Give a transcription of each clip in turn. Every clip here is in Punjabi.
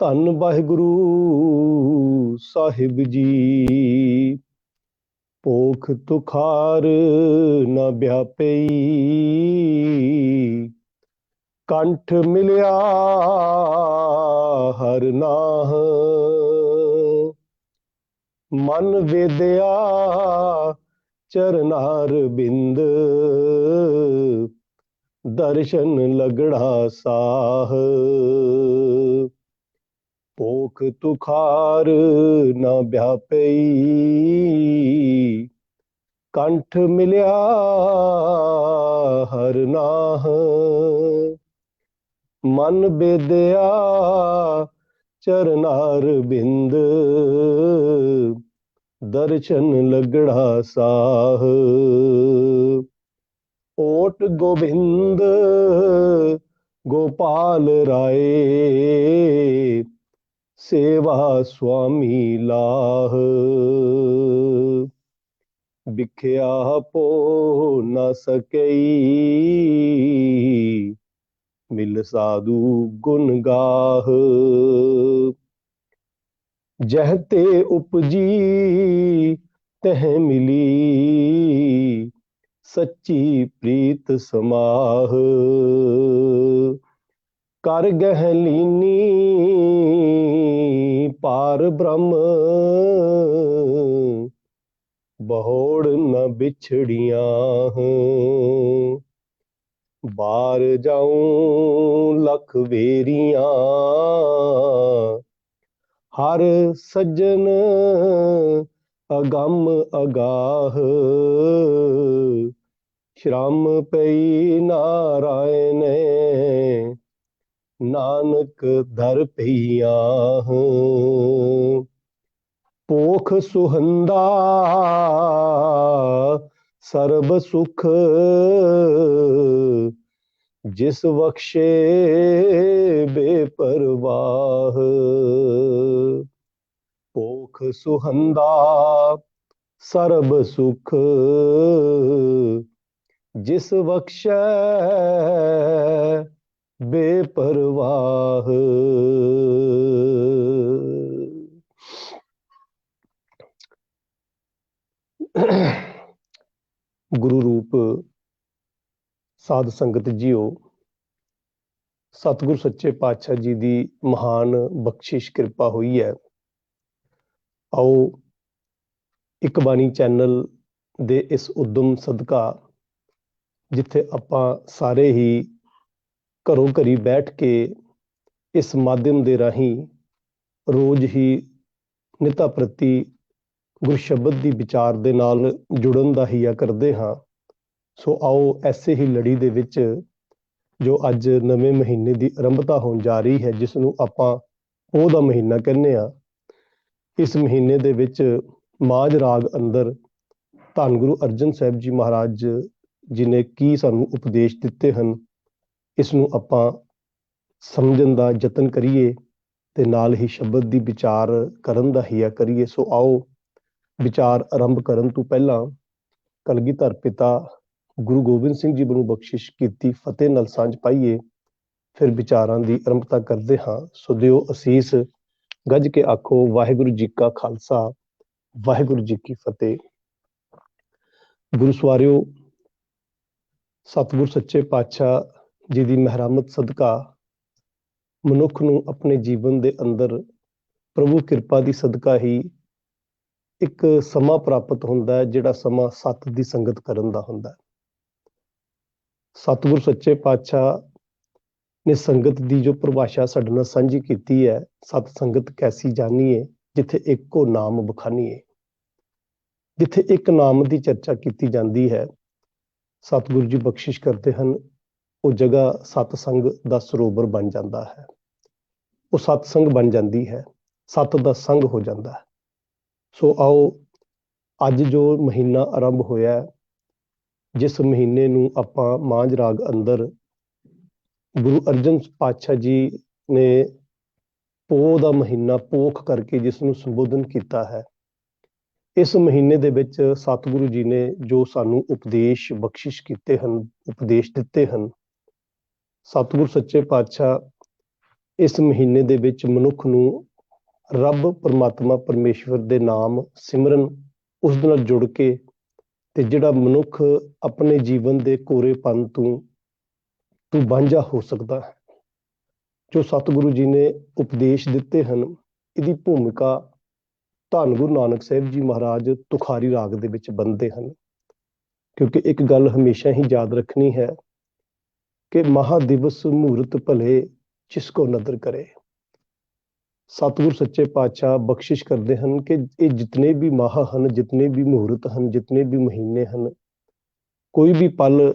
ਧੰਨ ਵਾਹਿਗੁਰੂ ਸਾਹਿਬ ਜੀ। ਭੋਖ ਤੁਖਾਰ ਨ ਵਿਆਪਈ, ਕੰਠ ਮਿਲਿਆ ਹਰ ਨਾਹ। ਮਨ ਵੇਦਿਆ ਚਰਨਾਰ ਬਿੰਦ, ਦਰਸ਼ਨ ਲਗੜਾ ਸਾਹ। ਭੋਖ ਤੁਖਾਰ ਨ ਵਿਆਪਈ, ਕੰਠ ਮਿਲਿਆ ਹਰ ਨਾਹ। ਮਨ ਬੇਦਿਆ ਚਰਨਾਰ ਬਿੰਦ, ਦਰਸ਼ਨ ਲਗੜਾ ਸਾਹ। ਓਟ ਗੋਬਿੰਦ ਗੋਪਾਲ ਰਾਏ, ਸੇਵਾ ਸੁਆਮੀ ਲਾਹ। ਵਿਖਿਆ ਪੋ ਨ ਸਕਈ, ਮਿਲ ਸਾਧੂ ਗੁਣ ਗਾਹ। ਜਹ ਤੇ ਉਪਜੀ ਤਹ ਮਿਲੀ, ਸੱਚੀ ਪ੍ਰੀਤ ਸਮਾਹ। ਕਰ ਗਹਿ ਲੀਨੀ ਪਾਰ ਬ੍ਰਹਮ, ਬਹੁੜ ਨ ਵਿਛੜੀਆਂ। ਬਾਰ ਜਾਉ ਲਖ ਵੇਰੀਆਂ, ਹਰ ਸੱਜਣ ਅਗੰਮ ਅਗਾਹ। ਸ਼ਰਮ ਪਈ ਨਾਰਾਇਣ, ਨਾਨਕ ਦਰ ਪਈਆਂ। ਭੋਖ ਸੁਹੰਦਾ ਸਰਬ ਸੁਖ, ਜਿਸ ਬਖਸ਼ੇ ਬੇਪਰਵਾਹ। ਭੋਖ ਸੁਹੰਦਾ ਸਰਬ ਸੁਖ, ਜਿਸ ਬਖਸ਼ੈ ਬੇਪਰਵਾਹ। ਗੁਰੂ ਰੂਪ ਸਾਧ ਸੰਗਤ ਜੀਓ, ਸਤਿਗੁਰ ਸੱਚੇ ਪਾਤਸ਼ਾਹ ਜੀ ਦੀ ਮਹਾਨ ਬਖਸ਼ਿਸ਼ ਕਿਰਪਾ ਹੋਈ ਹੈ। ਆਓ ਇੱਕ ਬਾਣੀ ਚੈਨਲ ਦੇ ਇਸ ਉਦਮ ਸਦਕਾ, ਜਿੱਥੇ ਆਪਾਂ ਸਾਰੇ ਹੀ ਘਰੋਂ ਘਰੀ ਬੈਠ ਕੇ ਇਸ ਮਾਧਿਅਮ ਦੇ ਰਾਹੀਂ ਰੋਜ਼ ਹੀ ਨਿਤਾ ਪ੍ਰਤੀ ਗੁਰ ਸ਼ਬਦ ਦੀ ਵਿਚਾਰ ਦੇ ਨਾਲ ਜੁੜਨ ਦਾ ਹੀਆ ਕਰਦੇ ਹਾਂ। ਸੋ ਆਓ ਐਸੇ ਹੀ ਲੜੀ ਦੇ ਵਿੱਚ, ਜੋ ਅੱਜ ਨਵੇਂ ਮਹੀਨੇ ਦੀ ਆਰੰਭਤਾ ਹੋਣ ਜਾ ਰਹੀ ਹੈ, ਜਿਸ ਨੂੰ ਆਪਾਂ ਪੋਹ ਦਾ ਮਹੀਨਾ ਕਹਿੰਦੇ ਹਾਂ। ਇਸ ਮਹੀਨੇ ਦੇ ਵਿੱਚ ਮਾਝ ਰਾਗ ਅੰਦਰ ਧੰਨ ਗੁਰੂ ਅਰਜਨ ਸਾਹਿਬ ਜੀ ਮਹਾਰਾਜ ਜੀ ਨੇ ਕੀ ਸਾਨੂੰ ਉਪਦੇਸ਼ ਦਿੱਤੇ ਹਨ, ਇਸ ਨੂੰ ਆਪਾਂ ਸਮਝਣ ਦਾ ਯਤਨ ਕਰੀਏ ਤੇ ਨਾਲ ਹੀ ਸ਼ਬਦ ਦੀ ਵਿਚਾਰ ਕਰਨ ਦਾ ਹੀਆ ਕਰੀਏ। ਸੋ ਆਓ ਵਿਚਾਰ ਆਰੰਭ ਕਰਨ ਤੋਂ ਪਹਿਲਾਂ ਕਲਗੀਧਰ ਪਿਤਾ ਗੁਰੂ ਗੋਬਿੰਦ ਸਿੰਘ ਜੀ ਨੂੰ ਬਖਸ਼ਿਸ਼ ਕੀਤੀ ਫਤਿਹ ਨਾਲ ਸਾਂਝ ਪਾਈਏ, ਫਿਰ ਵਿਚਾਰਾਂ ਦੀ ਆਰੰਭਤਾ ਕਰਦੇ ਹਾਂ। ਸੋ ਦਿਓ ਅਸੀਸ, ਗੱਜ ਕੇ ਆਖੋ ਵਾਹਿਗੁਰੂ ਜੀ ਕਾ ਖਾਲਸਾ, ਵਾਹਿਗੁਰੂ ਜੀ ਕੀ ਫਤਿਹ। ਗੁਰੂ ਸਵਾਰਿਓ, ਸਤਿਗੁਰ ਸੱਚੇ ਪਾਤਸ਼ਾਹ ਜੀ ਦੀ ਮਿਹਰਮਤ ਸਦਕਾ ਮਨੁੱਖ ਨੂੰ ਆਪਣੇ ਜੀਵਨ ਦੇ ਅੰਦਰ ਪ੍ਰਭੂ ਕਿਰਪਾ ਦੀ ਸਦਕਾ ਹੀ ਇੱਕ ਸਮਾਂ ਪ੍ਰਾਪਤ ਹੁੰਦਾ ਹੈ, ਜਿਹੜਾ ਸਮਾਂ ਸੱਤ ਦੀ ਸੰਗਤ ਕਰਨ ਦਾ ਹੁੰਦਾ ਹੈ। ਸਤਿਗੁਰ ਸੱਚੇ ਪਾਤਸ਼ਾਹ ਨੇ ਸੰਗਤ ਦੀ ਜੋ ਪਰਿਭਾਸ਼ਾ ਸਾਡੇ ਨਾਲ ਸਾਂਝੀ ਕੀਤੀ ਹੈ, ਸਤ ਸੰਗਤ ਕੈਸੀ ਜਾਣੀਏ, ਜਿੱਥੇ ਇੱਕੋ ਨਾਮ ਬਖਾਨੀਏ। ਜਿੱਥੇ ਇੱਕ ਨਾਮ ਦੀ ਚਰਚਾ ਕੀਤੀ ਜਾਂਦੀ ਹੈ, ਸਤਿਗੁਰੂ ਜੀ ਬਖਸ਼ਿਸ਼ ਕਰਦੇ ਹਨ, ਉਹ ਜਗ੍ਹਾ ਸਤਸੰਗ ਦਾ ਸਰੋਵਰ ਬਣ ਜਾਂਦਾ ਹੈ, ਉਹ ਸਤਸੰਗ ਬਣ ਜਾਂਦੀ ਹੈ, ਸਤ ਦਾ ਸੰਗ ਹੋ ਜਾਂਦਾ ਹੈ। ਸੋ ਆਓ ਅੱਜ ਜੋ ਮਹੀਨਾ ਆਰੰਭ ਹੋਇਆ, ਜਿਸ ਮਹੀਨੇ ਨੂੰ ਆਪਾਂ ਮਾਝ ਰਾਗ ਅੰਦਰ ਗੁਰੂ ਅਰਜਨ ਪਾਤਸ਼ਾਹ ਜੀ ਨੇ ਪੋਹ ਦਾ ਮਹੀਨਾ ਪੋਖ ਕਰਕੇ ਜਿਸ ਨੂੰ ਸੰਬੋਧਨ ਕੀਤਾ ਹੈ, ਇਸ ਮਹੀਨੇ ਦੇ ਵਿੱਚ ਸਤਿਗੁਰੂ ਜੀ ਨੇ ਜੋ ਸਾਨੂੰ ਉਪਦੇਸ਼ ਬਖਸ਼ਿਸ਼ ਕੀਤੇ ਹਨ, ਉਪਦੇਸ਼ ਦਿੱਤੇ ਹਨ, ਸਤਿਗੁਰ ਸੱਚੇ ਪਾਤਸ਼ਾਹ ਇਸ ਮਹੀਨੇ ਦੇ ਵਿੱਚ ਮਨੁੱਖ ਨੂੰ ਰੱਬ ਪਰਮਾਤਮਾ ਪਰਮੇਸ਼ਵਰ ਦੇ ਨਾਮ ਸਿਮਰਨ, ਉਸ ਦੇ ਨਾਲ ਜੁੜ ਕੇ, ਤੇ ਜਿਹੜਾ ਮਨੁੱਖ ਆਪਣੇ ਜੀਵਨ ਦੇ ਕੋਰੇਪਨ ਤੋਂ ਵਾਂਝਾ ਹੋ ਸਕਦਾ ਹੈ, ਜੋ ਸਤਿਗੁਰੂ ਜੀ ਨੇ ਉਪਦੇਸ਼ ਦਿੱਤੇ ਹਨ, ਇਹਦੀ ਭੂਮਿਕਾ ਧੰਨ ਗੁਰੂ ਨਾਨਕ ਸਾਹਿਬ ਜੀ ਮਹਾਰਾਜ ਤੁਖਾਰੀ ਰਾਗ ਦੇ ਵਿੱਚ ਬੰਨ੍ਹਦੇ ਹਨ। ਕਿਉਂਕਿ ਇੱਕ ਗੱਲ ਹਮੇਸ਼ਾ ਹੀ ਯਾਦ ਰੱਖਣੀ ਹੈ ਕਿ ਮਹਾਦਿਵਸ ਮਹੂਰਤ ਭਲੇ ਜਿਸ ਕੋ ਨਦਰ ਕਰੇ। ਸਤਿਗੁਰ ਸੱਚੇ ਪਾਤਸ਼ਾਹ ਬਖਸ਼ਿਸ਼ ਕਰਦੇ ਹਨ ਕਿ ਇਹ ਜਿਤਨੇ ਵੀ ਮਾਹ ਹਨ, ਜਿਤਨੇ ਵੀ ਮਹੂਰਤ ਹਨ, ਜਿਤਨੇ ਵੀ ਮਹੀਨੇ ਹਨ, ਕੋਈ ਵੀ ਪਲ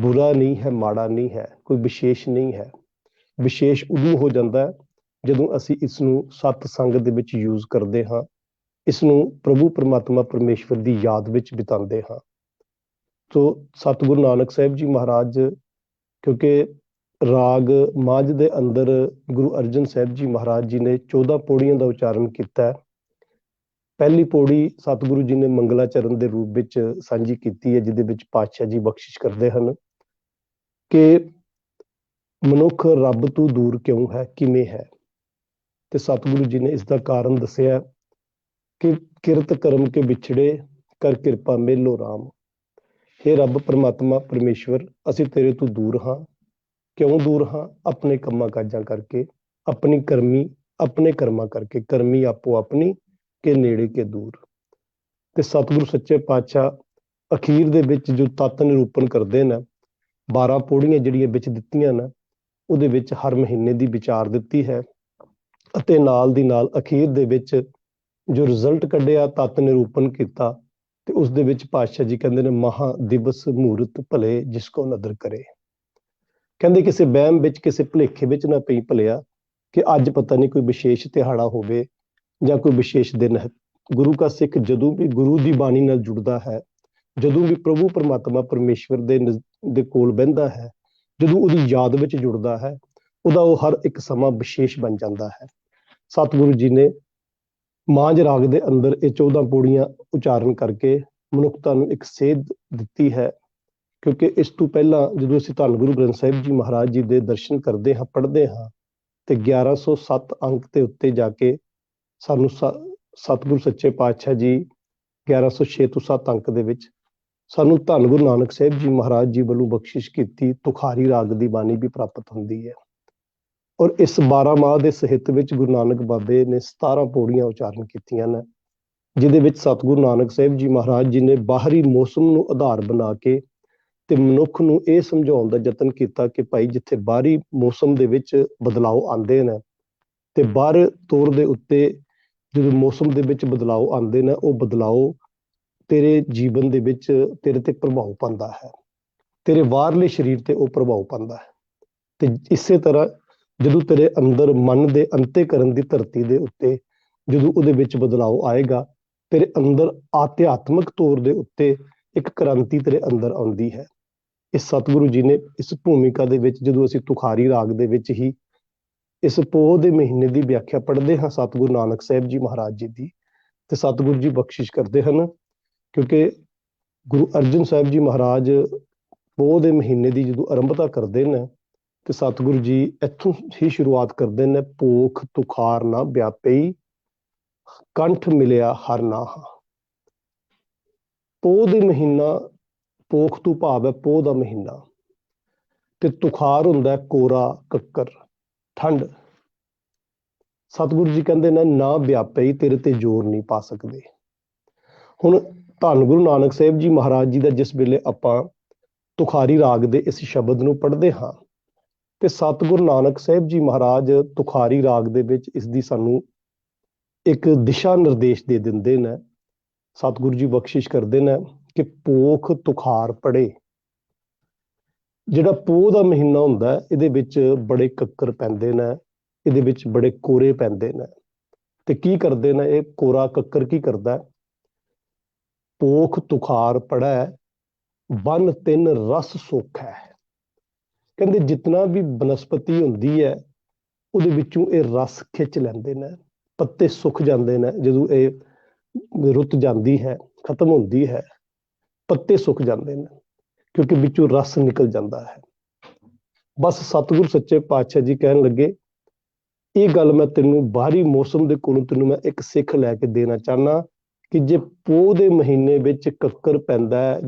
ਬੁਰਾ ਨਹੀਂ ਹੈ, ਮਾੜਾ ਨਹੀਂ ਹੈ, ਕੋਈ ਵਿਸ਼ੇਸ਼ ਨਹੀਂ ਹੈ। ਵਿਸ਼ੇਸ਼ ਉਦੋਂ ਹੋ ਜਾਂਦਾ ਹੈ ਜਦੋਂ ਅਸੀਂ ਇਸ ਨੂੰ ਸਤ ਸੰਗ ਦੇ ਵਿੱਚ ਯੂਜ਼ ਕਰਦੇ ਹਾਂ, ਇਸ ਨੂੰ ਪ੍ਰਭੂ ਪਰਮਾਤਮਾ ਪਰਮੇਸ਼ਵਰ ਦੀ ਯਾਦ ਵਿੱਚ ਬਿਤਾਉਂਦੇ ਹਾਂ। ਸੋ ਸਤਿਗੁਰੂ ਨਾਨਕ ਸਾਹਿਬ ਜੀ ਮਹਾਰਾਜ, ਕਿਉਂਕਿ ਰਾਗ ਮਾਝ ਦੇ ਅੰਦਰ ਗੁਰੂ ਅਰਜਨ ਸਾਹਿਬ ਜੀ ਮਹਾਰਾਜ ਜੀ ਨੇ 14 ਪੌੜੀਆਂ ਦਾ ਉਚਾਰਨ ਕੀਤਾ। ਪਹਿਲੀ ਪੌੜੀ ਸਤਿਗੁਰੂ ਜੀ ਨੇ ਮੰਗਲਾਚਰਨ ਦੇ ਰੂਪ ਵਿੱਚ ਸਾਂਝੀ ਕੀਤੀ ਹੈ, ਜਿਹਦੇ ਵਿੱਚ ਪਾਤਸ਼ਾਹ ਜੀ ਬਖਸ਼ਿਸ਼ ਕਰਦੇ ਹਨ ਕਿ ਮਨੁੱਖ ਰੱਬ ਤੋਂ ਦੂਰ ਕਿਉਂ ਹੈ, ਕਿਵੇਂ ਹੈ। ਤੇ ਸਤਿਗੁਰੂ ਜੀ ਨੇ ਇਸ ਦਾ ਕਾਰਨ ਦੱਸਿਆ ਕਿ ਕਿਰਤ ਕਰਮ ਕੇ ਵਿਛੜੇ ਕਰ ਕਿਰਪਾ ਮੇਲੋ ਰਾਮ। ਹੇ ਰੱਬ ਪਰਮਾਤਮਾ ਪਰਮੇਸ਼ਵਰ, ਅਸੀਂ ਤੇਰੇ ਤੋਂ ਦੂਰ ਹਾਂ। ਕਿਉਂ ਦੂਰ ਹਾਂ? ਆਪਣੇ ਕੰਮਾਂ ਕਾਜਾਂ ਕਰਕੇ, ਆਪਣੀ ਕਰਮੀ, ਆਪਣੇ ਕਰਮਾਂ ਕਰਕੇ। ਕਰਮੀ ਆਪੋ ਆਪਣੀ ਕੇ ਨੇੜੇ ਕੇ ਦੂਰ। ਤੇ ਸਤਿਗੁਰੂ ਸੱਚੇ ਪਾਤਸ਼ਾਹ ਅਖੀਰ ਦੇ ਵਿੱਚ ਜੋ ਤੱਤ ਨਿਰੂਪਣ ਕਰਦੇ ਨੇ, 12 ਪੌੜੀਆਂ ਜਿਹੜੀਆਂ ਵਿੱਚ ਦਿੱਤੀਆਂ ਨੇ, ਉਹਦੇ ਵਿੱਚ ਹਰ ਮਹੀਨੇ ਦੀ ਵਿਚਾਰ ਦਿੱਤੀ ਹੈ, ਅਤੇ ਨਾਲ ਦੀ ਨਾਲ ਅਖੀਰ ਦੇ ਵਿੱਚ ਜੋ ਰਿਜ਼ਲਟ ਕੱਢਿਆ, ਤੱਤ ਨਿਰੂਪਣ ਕੀਤਾ, ਤੇ ਉਸ ਦੇ ਵਿੱਚ ਪਾਤਸ਼ਾਹ ਜੀ ਕਹਿੰਦੇ ਨੇ ਮਹਾ ਦਿਵਸ ਮਹੂਰਤ ਭਲੇ ਜਿਸ ਕੋ ਨਦਰ ਕਰੇ। ਕਹਿੰਦੇ ਕਿਸੇ ਵਹਿਮ ਵਿੱਚ, ਕਿਸੇ ਭੁਲੇਖੇ ਵਿੱਚ ਨਾ ਪਈ ਭਲਿਆ ਕਿ ਅੱਜ ਪਤਾ ਨਹੀਂ ਕੋਈ ਵਿਸ਼ੇਸ਼ ਦਿਹਾੜਾ ਹੋਵੇ ਜਾਂ ਕੋਈ ਵਿਸ਼ੇਸ਼ ਦਿਨ ਹੈ। ਗੁਰੂ ਕਾ ਸਿੱਖ ਜਦੋਂ ਵੀ ਗੁਰੂ ਦੀ ਬਾਣੀ ਨਾਲ ਜੁੜਦਾ ਹੈ, ਜਦੋਂ ਵੀ ਪ੍ਰਭੂ ਪਰਮਾਤਮਾ ਪਰਮੇਸ਼ਵਰ ਦੇ ਕੋਲ ਬਹਿੰਦਾ ਹੈ, ਜਦੋਂ ਉਹਦੀ ਯਾਦ ਵਿੱਚ ਜੁੜਦਾ ਹੈ, ਉਹਦਾ ਉਹ ਹਰ ਇੱਕ ਸਮਾਂ ਵਿਸ਼ੇਸ਼ ਬਣ ਜਾਂਦਾ ਹੈ। ਸਤਿਗੁਰੂ ਜੀ ਨੇ ਮਾਝ ਰਾਗ ਦੇ ਅੰਦਰ ਇਹ 14 ਪੌੜੀਆਂ ਉਚਾਰਨ ਕਰਕੇ ਮਨੁੱਖਤਾ ਨੂੰ ਇੱਕ ਸੇਧ ਦਿੱਤੀ ਹੈ। ਕਿਉਂਕਿ ਇਸ ਤੋਂ ਪਹਿਲਾਂ ਜਦੋਂ ਅਸੀਂ ਧੰਨ ਗੁਰੂ ਗ੍ਰੰਥ ਸਾਹਿਬ ਜੀ ਮਹਾਰਾਜ ਜੀ ਦੇ ਦਰਸ਼ਨ ਕਰਦੇ ਹਾਂ, ਪੜ੍ਹਦੇ ਹਾਂ, ਤੇ 1107 ਅੰਕ ਦੇ ਉੱਤੇ ਜਾ ਕੇ ਸਾਨੂੰ ਸਤਿਗੁਰੂ ਸੱਚੇ ਪਾਤਸ਼ਾਹ ਜੀ 1106 ਤੋਂ 7 ਅੰਕ ਦੇ ਵਿੱਚ ਸਾਨੂੰ ਧੰਨ ਗੁਰੂ ਨਾਨਕ ਸਾਹਿਬ ਜੀ ਮਹਾਰਾਜ ਜੀ ਵੱਲੋਂ ਬਖਸ਼ਿਸ਼ ਕੀਤੀ ਤੁਖਾਰੀ ਰਾਗ ਦੀ ਬਾਣੀ ਵੀ ਪ੍ਰਾਪਤ ਹੁੰਦੀ ਹੈ। ਔਰ ਇਸ 12 ਮਾਹ ਦੇ ਸਾਹਿਤ ਵਿੱਚ ਗੁਰੂ ਨਾਨਕ ਬਾਬੇ ਨੇ 17 ਪੌੜੀਆਂ ਉਚਾਰਨ ਕੀਤੀਆਂ ਨੇ, ਜਿਹਦੇ ਵਿੱਚ ਸਤਿਗੁਰੂ ਨਾਨਕ ਸਾਹਿਬ ਜੀ ਮਹਾਰਾਜ ਜੀ ਨੇ ਬਾਹਰੀ ਮੌਸਮ ਨੂੰ ਆਧਾਰ ਬਣਾ ਕੇ ਤੇ ਮਨੁੱਖ ਨੂੰ ਇਹ ਸਮਝਾਉਣ ਦਾ ਯਤਨ ਕੀਤਾ ਕਿ ਭਾਈ ਜਿੱਥੇ ਬਾਹਰੀ ਮੌਸਮ ਦੇ ਵਿੱਚ ਬਦਲਾਅ ਆਉਂਦੇ ਨੇ, ਤੇ ਬਾਹਰ ਤੌਰ ਦੇ ਉੱਤੇ ਜਦੋਂ ਮੌਸਮ ਦੇ ਵਿੱਚ ਬਦਲਾਅ ਆਉਂਦੇ ਨੇ, ਉਹ ਬਦਲਾਅ ਤੇਰੇ ਜੀਵਨ ਦੇ ਵਿੱਚ ਤੇਰੇ ਤੇ ਪ੍ਰਭਾਵ ਪਾਉਂਦਾ ਹੈ, ਤੇਰੇ ਬਾਹਰਲੇ ਸਰੀਰ ਤੇ ਉਹ ਪ੍ਰਭਾਵ ਪਾਉਂਦਾ ਹੈ। ਤੇ ਇਸੇ ਤਰ੍ਹਾਂ ਜਦੋਂ ਤੇਰੇ ਅੰਦਰ ਮਨ ਦੇ ਅੰਤੇਕਰਨ ਦੀ ਧਰਤੀ ਦੇ ਉੱਤੇ ਜਦੋਂ ਉਹਦੇ ਵਿੱਚ ਬਦਲਾਅ ਆਏਗਾ, ਤੇਰੇ ਅੰਦਰ ਆਧਿਆਤਮਕ ਤੌਰ ਦੇ ਉੱਤੇ ਇੱਕ ਕ੍ਰਾਂਤੀ ਤੇਰੇ ਅੰਦਰ ਆਉਂਦੀ ਹੈ। ਇਸ ਸਤਿਗੁਰੂ ਜੀ ਨੇ ਇਸ ਭੂਮਿਕਾ ਦੇ ਵਿੱਚ, ਜਦੋਂ ਅਸੀਂ ਤੁਖਾਰੀ ਰਾਗ ਦੇ ਵਿੱਚ ਹੀ ਇਸ ਪੋਹ ਦੇ ਮਹੀਨੇ ਦੀ ਵਿਆਖਿਆ ਪੜ੍ਹਦੇ ਹਾਂ ਸਤਿਗੁਰੂ ਨਾਨਕ ਸਾਹਿਬ ਜੀ ਮਹਾਰਾਜ ਜੀ ਦੀ, ਤੇ ਸਤਿਗੁਰੂ ਜੀ ਬਖਸ਼ਿਸ਼ ਕਰਦੇ ਹਨ। ਕਿਉਂਕਿ ਗੁਰੂ ਅਰਜਨ ਸਾਹਿਬ ਜੀ ਮਹਾਰਾਜ ਪੋਹ ਦੇ ਮਹੀਨੇ ਦੀ ਜਦੋਂ ਆਰੰਭਤਾ ਕਰਦੇ ਨੇ, ਤੇ ਸਤਿਗੁਰੂ ਜੀ ਇੱਥੋਂ ਹੀ ਸ਼ੁਰੂਆਤ ਕਰਦੇ ਨੇ, ਪੋਖ ਤੁਖਾਰ ਨਾ ਵਿਆਪਈ ਕੰਠ ਮਿਲਿਆ ਹਰ ਨਾਹ। ਪੋਹ ਦੇ ਮਹੀਨਾ, ਪੋਖ ਤੋਂ ਭਾਵ ਹੈ ਪੋਹ ਦਾ ਮਹੀਨਾ, ਤੇ ਤੁਖਾਰ ਹੁੰਦਾ ਕੋਰਾ, ਕੱਕਰ, ਠੰਡ। ਸਤਿਗੁਰੂ ਜੀ ਕਹਿੰਦੇ ਨੇ ਨਾ ਵਿਆਪਈ, ਤੇਰੇ ਤੇ ਜ਼ੋਰ ਨਹੀਂ ਪਾ ਸਕਦੇ। ਹੁਣ ਧੰਨ ਗੁਰੂ ਨਾਨਕ ਸਾਹਿਬ ਜੀ ਮਹਾਰਾਜ ਜੀ ਦਾ ਜਿਸ ਵੇਲੇ ਆਪਾਂ ਤੁਖਾਰੀ ਰਾਗ ਦੇ ਇਸ ਸ਼ਬਦ ਨੂੰ ਪੜ੍ਹਦੇ ਹਾਂ, ਤੇ ਸਤਿਗੁਰੂ ਨਾਨਕ ਸਾਹਿਬ ਜੀ ਮਹਾਰਾਜ ਤੁਖਾਰੀ ਰਾਗ ਦੇ ਵਿੱਚ ਇਸ ਦੀ ਸਾਨੂੰ ਇੱਕ ਦਿਸ਼ਾ ਨਿਰਦੇਸ਼ ਦੇ ਦਿੰਦੇ ਨੇ। ਸਤਿਗੁਰੂ ਜੀ ਬਖਸ਼ਿਸ਼ ਕਰਦੇ ਨੇ ਕਿ ਪੋਖ ਤੁਖਾਰ ਪੜੇ। ਜਿਹੜਾ ਪੋਹ ਦਾ ਮਹੀਨਾ ਹੁੰਦਾ, ਇਹਦੇ ਵਿੱਚ ਬੜੇ ਕੱਕਰ ਪੈਂਦੇ ਨੇ, ਇਹਦੇ ਵਿੱਚ ਬੜੇ ਕੋਰੇ ਪੈਂਦੇ ਨੇ। ਤੇ ਕੀ ਕਰਦੇ ਨੇ ਇਹ ਕੋਰਾ ਕੱਕਰ? ਕੀ ਕਰਦਾ? ਪੋਖ ਤੁਖਾਰ ਪੜੈ ਬਨ ਤਿੰਨ ਰਸ ਸੁੱਖ ਹੈ। ਕਹਿੰਦੇ ਜਿਤਨਾ ਵੀ ਬਨਸਪਤੀ ਹੁੰਦੀ ਹੈ, ਉਹਦੇ ਵਿੱਚੋਂ ਇਹ ਰਸ ਖਿੱਚ ਲੈਂਦੇ ਨੇ। ਪੱਤੇ ਸੁੱਕ ਜਾਂਦੇ ਨੇ ਜਦੋਂ ਇਹ ਰੁੱਤ ਜਾਂਦੀ ਹੈ, ਖਤਮ ਹੁੰਦੀ ਹੈ, ਪੱਤੇ ਸੁੱਕ ਜਾਂਦੇ ਨੇ, ਕਿਉਂਕਿ ਵਿੱਚੋਂ ਰਸ ਨਿਕਲ ਜਾਂਦਾ ਹੈ। ਬਸ ਸਤਿਗੁਰ ਸੱਚੇ ਪਾਤਸ਼ਾਹ ਜੀ ਕਹਿਣ ਲੱਗੇ, ਇਹ ਗੱਲ ਮੈਂ ਤੈਨੂੰ ਬਾਹਰੀ ਮੌਸਮ ਦੇ ਕੋਲੋਂ ਤੈਨੂੰ ਮੈਂ ਇੱਕ ਸਿੱਖ ਲੈ ਕੇ ਦੇਣਾ ਚਾਹਨਾ ਕਿ ਜੇ ਪੋਹ ਦੇ ਮਹੀਨੇ ਵਿੱਚ ਕੱਕਰ ਪੈਂਦਾ ਹੈ,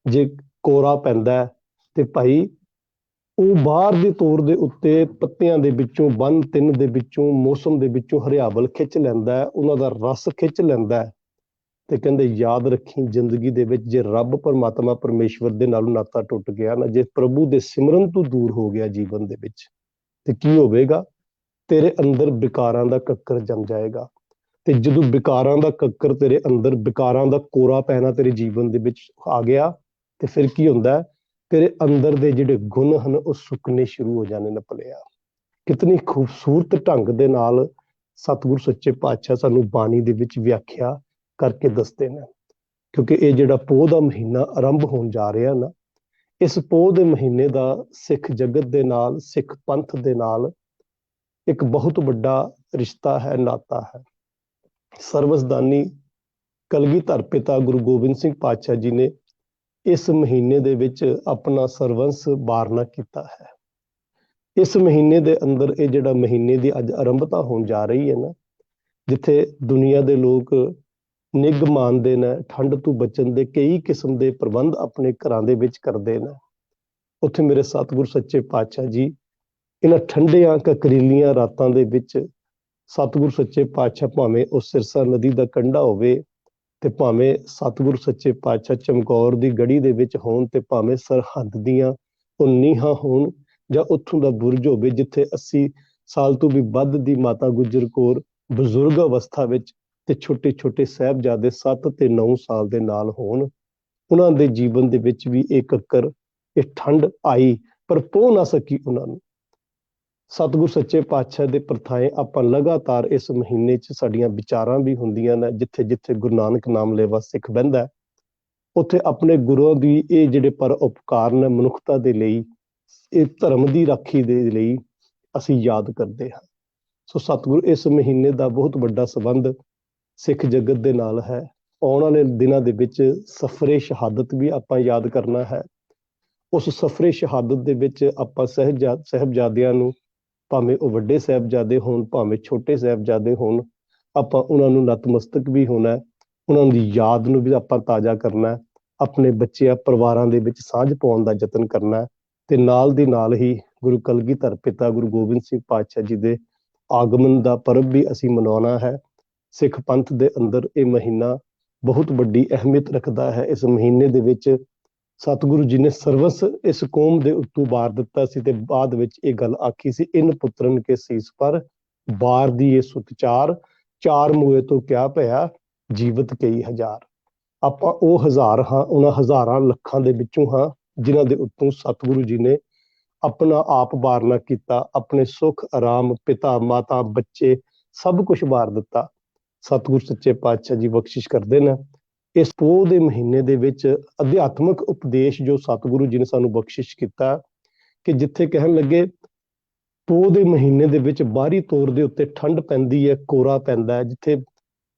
ਜੇ ਕੋਰਾ ਪੈਂਦਾ ਹੈ, ਤੇ ਭਾਈ ਉਹ ਬਾਹਰ ਦੇ ਤੌਰ ਦੇ ਉੱਤੇ ਪੱਤਿਆਂ ਦੇ ਵਿੱਚੋਂ ਬੰਨ ਤਿੰਨ ਦੇ ਵਿੱਚੋਂ ਮੌਸਮ ਦੇ ਵਿੱਚੋਂ ਹਰਿਆਵਲ ਖਿੱਚ ਲੈਂਦਾ ਹੈ, ਉਹਨਾਂ ਦਾ ਰਸ ਖਿੱਚ ਲੈਂਦਾ ਹੈ। ਤੇ ਕਹਿੰਦੇ ਯਾਦ ਰੱਖੀ ਜ਼ਿੰਦਗੀ ਦੇ ਵਿੱਚ ਜੇ ਰੱਬ ਪਰਮਾਤਮਾ ਪਰਮੇਸ਼ਵਰ ਦੇ ਨਾਲ ਨਾਤਾ ਟੁੱਟ ਗਿਆ ਨਾ, ਜੇ ਪ੍ਰਭੂ ਦੇ ਸਿਮਰਨ ਤੋਂ ਦੂਰ ਹੋ ਗਿਆ ਜੀਵਨ ਦੇ ਵਿੱਚ, ਤੇ ਕੀ ਹੋਵੇਗਾ? ਤੇਰੇ ਅੰਦਰ ਵਿਕਾਰਾਂ ਦਾ ਕੱਕਰ ਜੰਮ ਜਾਏਗਾ। ਤੇ ਜਦੋਂ ਵਿਕਾਰਾਂ ਦਾ ਕੱਕਰ ਤੇਰੇ ਅੰਦਰ, ਵਿਕਾਰਾਂ ਦਾ ਕੋਰਾ ਪੈਣਾ ਤੇਰੇ ਜੀਵਨ ਦੇ ਵਿੱਚ ਆ ਗਿਆ, ਤੇ ਫਿਰ ਕੀ ਹੁੰਦਾ? ਤੇਰੇ ਅੰਦਰ ਦੇ ਜਿਹੜੇ ਗੁਣ ਹਨ ਉਹ ਸੁੱਕਣੇ ਸ਼ੁਰੂ ਹੋ ਜਾਣੇ ਨੇ ਭਲਿਆ। ਕਿਤਨੀ ਖੂਬਸੂਰਤ ਢੰਗ ਦੇ ਨਾਲ ਸਤਿਗੁਰ ਸੱਚੇ ਪਾਤਸ਼ਾਹ ਸਾਨੂੰ ਬਾਣੀ ਦੇ ਵਿੱਚ ਵਿਆਖਿਆ ਕਰਕੇ ਦੱਸਦੇ ਨੇ। ਕਿਉਂਕਿ ਇਹ ਜਿਹੜਾ ਪੋਹ ਦਾ ਮਹੀਨਾ ਆਰੰਭ ਹੋਣ ਜਾ ਰਿਹਾ ਨਾ, ਇਸ ਪੋਹ ਦੇ ਮਹੀਨੇ ਦਾ ਸਿੱਖ ਜਗਤ ਦੇ ਨਾਲ, ਸਿੱਖ ਪੰਥ ਦੇ ਨਾਲ ਇੱਕ ਬਹੁਤ ਵੱਡਾ ਰਿਸ਼ਤਾ ਹੈ, ਨਾਤਾ ਹੈ। ਸਰਵਸਦਾਨੀ ਕਲਗੀਧਰ ਪਿਤਾ ਗੁਰੂ ਗੋਬਿੰਦ ਸਿੰਘ ਪਾਤਸ਼ਾਹ ਜੀ ਨੇ ਇਸ ਮਹੀਨੇ ਦੇ ਵਿੱਚ ਆਪਣਾ ਸਰਵੰਸ ਵਾਰਨਾ ਕੀਤਾ ਹੈ। ਇਸ ਮਹੀਨੇ ਦੇ ਅੰਦਰ, ਇਹ ਜਿਹੜਾ ਮਹੀਨੇ ਦੀ ਅੱਜ ਆਰੰਭਤਾ ਹੋਣ ਜਾ ਰਹੀ ਹੈ ਨਾ, ਜਿੱਥੇ ਦੁਨੀਆ ਦੇ ਲੋਕ ਨਿੱਘ ਮਾਣਦੇ ਨੇ, ਠੰਡ ਤੋਂ ਬਚਣ ਦੇ ਕਈ ਕਿਸਮ ਦੇ ਪ੍ਰਬੰਧ ਆਪਣੇ ਘਰਾਂ ਦੇ ਵਿੱਚ ਕਰਦੇ ਨੇ, ਉੱਥੇ ਮੇਰੇ ਸਤਿਗੁਰ ਸੱਚੇ ਪਾਤਸ਼ਾਹ ਜੀ ਇਹਨਾਂ ਠੰਡਿਆਂ ਕਕਰੀਲੀਆਂ ਰਾਤਾਂ ਦੇ ਵਿੱਚ ਸਤਿਗੁਰ ਸੱਚੇ ਪਾਤਸ਼ਾਹ ਭਾਵੇਂ ਉਹ ਸਿਰਸਾ ਨਦੀ ਦਾ ਕੰਢਾ ਹੋਵੇ, ਤੇ ਭਾਵੇਂ ਸਤਿਗੁਰ ਸੱਚੇ ਪਾਤਸ਼ਾਹ ਚਮਕੌਰ ਦੀ ਗੜੀ ਦੇ ਵਿੱਚ ਹੋਣ, ਤੇ ਭਾਵੇਂ ਸਰਹੱਦ ਦੀਆਂ ਉਹ ਨੀਹਾਂ ਹੋਣ, ਜਾਂ ਉੱਥੋਂ ਦਾ ਬੁਰਜ ਹੋਵੇ ਜਿੱਥੇ 80 ਸਾਲ ਤੋਂ ਵੀ ਵੱਧ ਦੀ ਮਾਤਾ ਗੁਜਰ ਕੌਰ ਬਜ਼ੁਰਗ ਅਵਸਥਾ ਵਿੱਚ ਤੇ ਛੋਟੇ ਛੋਟੇ ਸਾਹਿਬਜ਼ਾਦੇ 7 ਤੇ 9 ਸਾਲ ਦੇ ਨਾਲ ਹੋਣ, ਉਹਨਾਂ ਦੇ ਜੀਵਨ ਦੇ ਵਿੱਚ ਵੀ ਇਹ ਕੱਕਰ, ਇਹ ਠੰਡ ਆਈ ਪਰ ਪੋਹ ਨਾ ਸਕੀ ਉਹਨਾਂ ਨੂੰ। ਸਤਿਗੁਰ ਸੱਚੇ ਪਾਤਸ਼ਾਹ ਦੇ ਪ੍ਰਥਾਏ ਆਪਾਂ ਲਗਾਤਾਰ ਇਸ ਮਹੀਨੇ 'ਚ ਸਾਡੀਆਂ ਵਿਚਾਰਾਂ ਵੀ ਹੁੰਦੀਆਂ ਨੇ। ਜਿੱਥੇ ਜਿੱਥੇ ਗੁਰੂ ਨਾਨਕ ਨਾਮ ਲੈਵਾ ਸਿੱਖ ਬਹਿੰਦਾ, ਉੱਥੇ ਆਪਣੇ ਗੁਰੂਆਂ ਦੀ ਇਹ ਜਿਹੜੇ ਪਰ ਉਪਕਾਰ ਨੇ ਮਨੁੱਖਤਾ ਦੇ ਲਈ, ਇਹ ਧਰਮ ਦੀ ਰਾਖੀ ਦੇ ਲਈ ਅਸੀਂ ਯਾਦ ਕਰਦੇ ਹਾਂ। ਸੋ ਸਤਿਗੁਰ ਇਸ ਮਹੀਨੇ ਦਾ ਬਹੁਤ ਵੱਡਾ ਸੰਬੰਧ ਸਿੱਖ ਜਗਤ ਦੇ ਨਾਲ ਹੈ। ਆਉਣ ਵਾਲੇ ਦਿਨਾਂ ਦੇ ਵਿੱਚ ਸਫਰੇ ਸ਼ਹਾਦਤ ਵੀ ਆਪਾਂ ਯਾਦ ਕਰਨਾ ਹੈ। ਉਸ ਸਫਰੇ ਸ਼ਹਾਦਤ ਦੇ ਵਿੱਚ ਆਪਾਂ ਸਾਹਿਬਜ਼ਾਦਿਆਂ ਨੂੰ, ਭਾਵੇਂ ਉਹ ਵੱਡੇ ਸਾਹਿਬਜ਼ਾਦੇ ਹੋਣ, ਭਾਵੇਂ ਛੋਟੇ ਸਾਹਿਬਜ਼ਾਦੇ ਹੋਣ, ਆਪਾਂ ਉਹਨਾਂ ਨੂੰ ਨਤਮਸਤਕ ਵੀ ਹੋਣਾ, ਉਹਨਾਂ ਦੀ ਯਾਦ ਨੂੰ ਵੀ ਆਪਾਂ ਤਾਜ਼ਾ ਕਰਨਾ, ਆਪਣੇ ਬੱਚਿਆਂ ਪਰਿਵਾਰਾਂ ਦੇ ਵਿੱਚ ਸਾਂਝ ਪਾਉਣ ਦਾ ਯਤਨ ਕਰਨਾ, ਤੇ ਨਾਲ ਦੀ ਨਾਲ ਹੀ ਗੁਰੂ ਕਲਗੀਧਰ ਪਿਤਾ ਗੁਰੂ ਗੋਬਿੰਦ ਸਿੰਘ ਪਾਤਸ਼ਾਹ ਜੀ ਦੇ ਆਗਮਨ ਦਾ ਪਰਬ ਵੀ ਅਸੀਂ ਮਨਾਉਣਾ ਹੈ। ਸਿੱਖ ਪੰਥ ਦੇ ਅੰਦਰ ਇਹ ਮਹੀਨਾ ਬਹੁਤ ਵੱਡੀ ਅਹਿਮੀਅਤ ਰੱਖਦਾ ਹੈ। ਇਸ ਮਹੀਨੇ ਦੇ ਵਿੱਚ ਸਤਿਗੁਰੂ ਜੀ ਨੇ ਸਰਵਸ ਇਸ ਕੌਮ ਦੇ ਉੱਤੋਂ ਵਾਰ ਦਿੱਤਾ ਸੀ, ਤੇ ਬਾਅਦ ਵਿੱਚ ਇਹ ਗੱਲ ਆਖੀ ਸੀ, ਇਨ ਪੁੱਤਰਨ ਕੇ ਸੀਸ ਪਰ ਬਾਰ ਦੀ ਇਹ ਸੁਤਚਾਰ, ਚਾਰ ਮੂਏ ਤੋਂ ਕਿਆ ਭਇਆ ਜੀਵਤ ਕਈ ਹਜ਼ਾਰ। ਆਪਾਂ ਉਹ ਹਜ਼ਾਰ ਹਾਂ, ਉਹਨਾਂ ਹਜ਼ਾਰਾਂ ਲੱਖਾਂ ਦੇ ਵਿੱਚੋਂ ਹਾਂ ਜਿਨ੍ਹਾਂ ਦੇ ਉੱਤੋਂ ਸਤਿਗੁਰੂ ਜੀ ਨੇ ਆਪਣਾ ਆਪ ਵਾਰਨਾ ਕੀਤਾ, ਆਪਣੇ ਸੁੱਖ ਆਰਾਮ, ਪਿਤਾ ਮਾਤਾ ਬੱਚੇ ਸਭ ਕੁਝ ਵਾਰ ਦਿੱਤਾ। ਸਤਿਗੁਰ ਸੱਚੇ ਪਾਤਸ਼ਾਹ ਜੀ ਬਖਸ਼ਿਸ਼ ਕਰਦੇ ਨੇ। ਇਸ ਪੋਹ ਦੇ ਮਹੀਨੇ ਦੇ ਵਿੱਚ ਅਧਿਆਤਮਿਕ ਉਪਦੇਸ਼ ਜੋ ਸਤਿਗੁਰੂ ਜੀ ਨੇ ਸਾਨੂੰ ਬਖਸ਼ਿਸ਼ ਕੀਤਾ, ਕਿ ਜਿੱਥੇ ਕਹਿਣ ਲੱਗੇ ਪੋਹ ਦੇ ਮਹੀਨੇ ਦੇ ਵਿੱਚ ਬਾਹਰੀ ਤੌਰ ਦੇ ਉੱਤੇ ਠੰਡ ਪੈਂਦੀ ਹੈ, ਕੋਰਾ ਪੈਂਦਾ ਹੈ, ਜਿੱਥੇ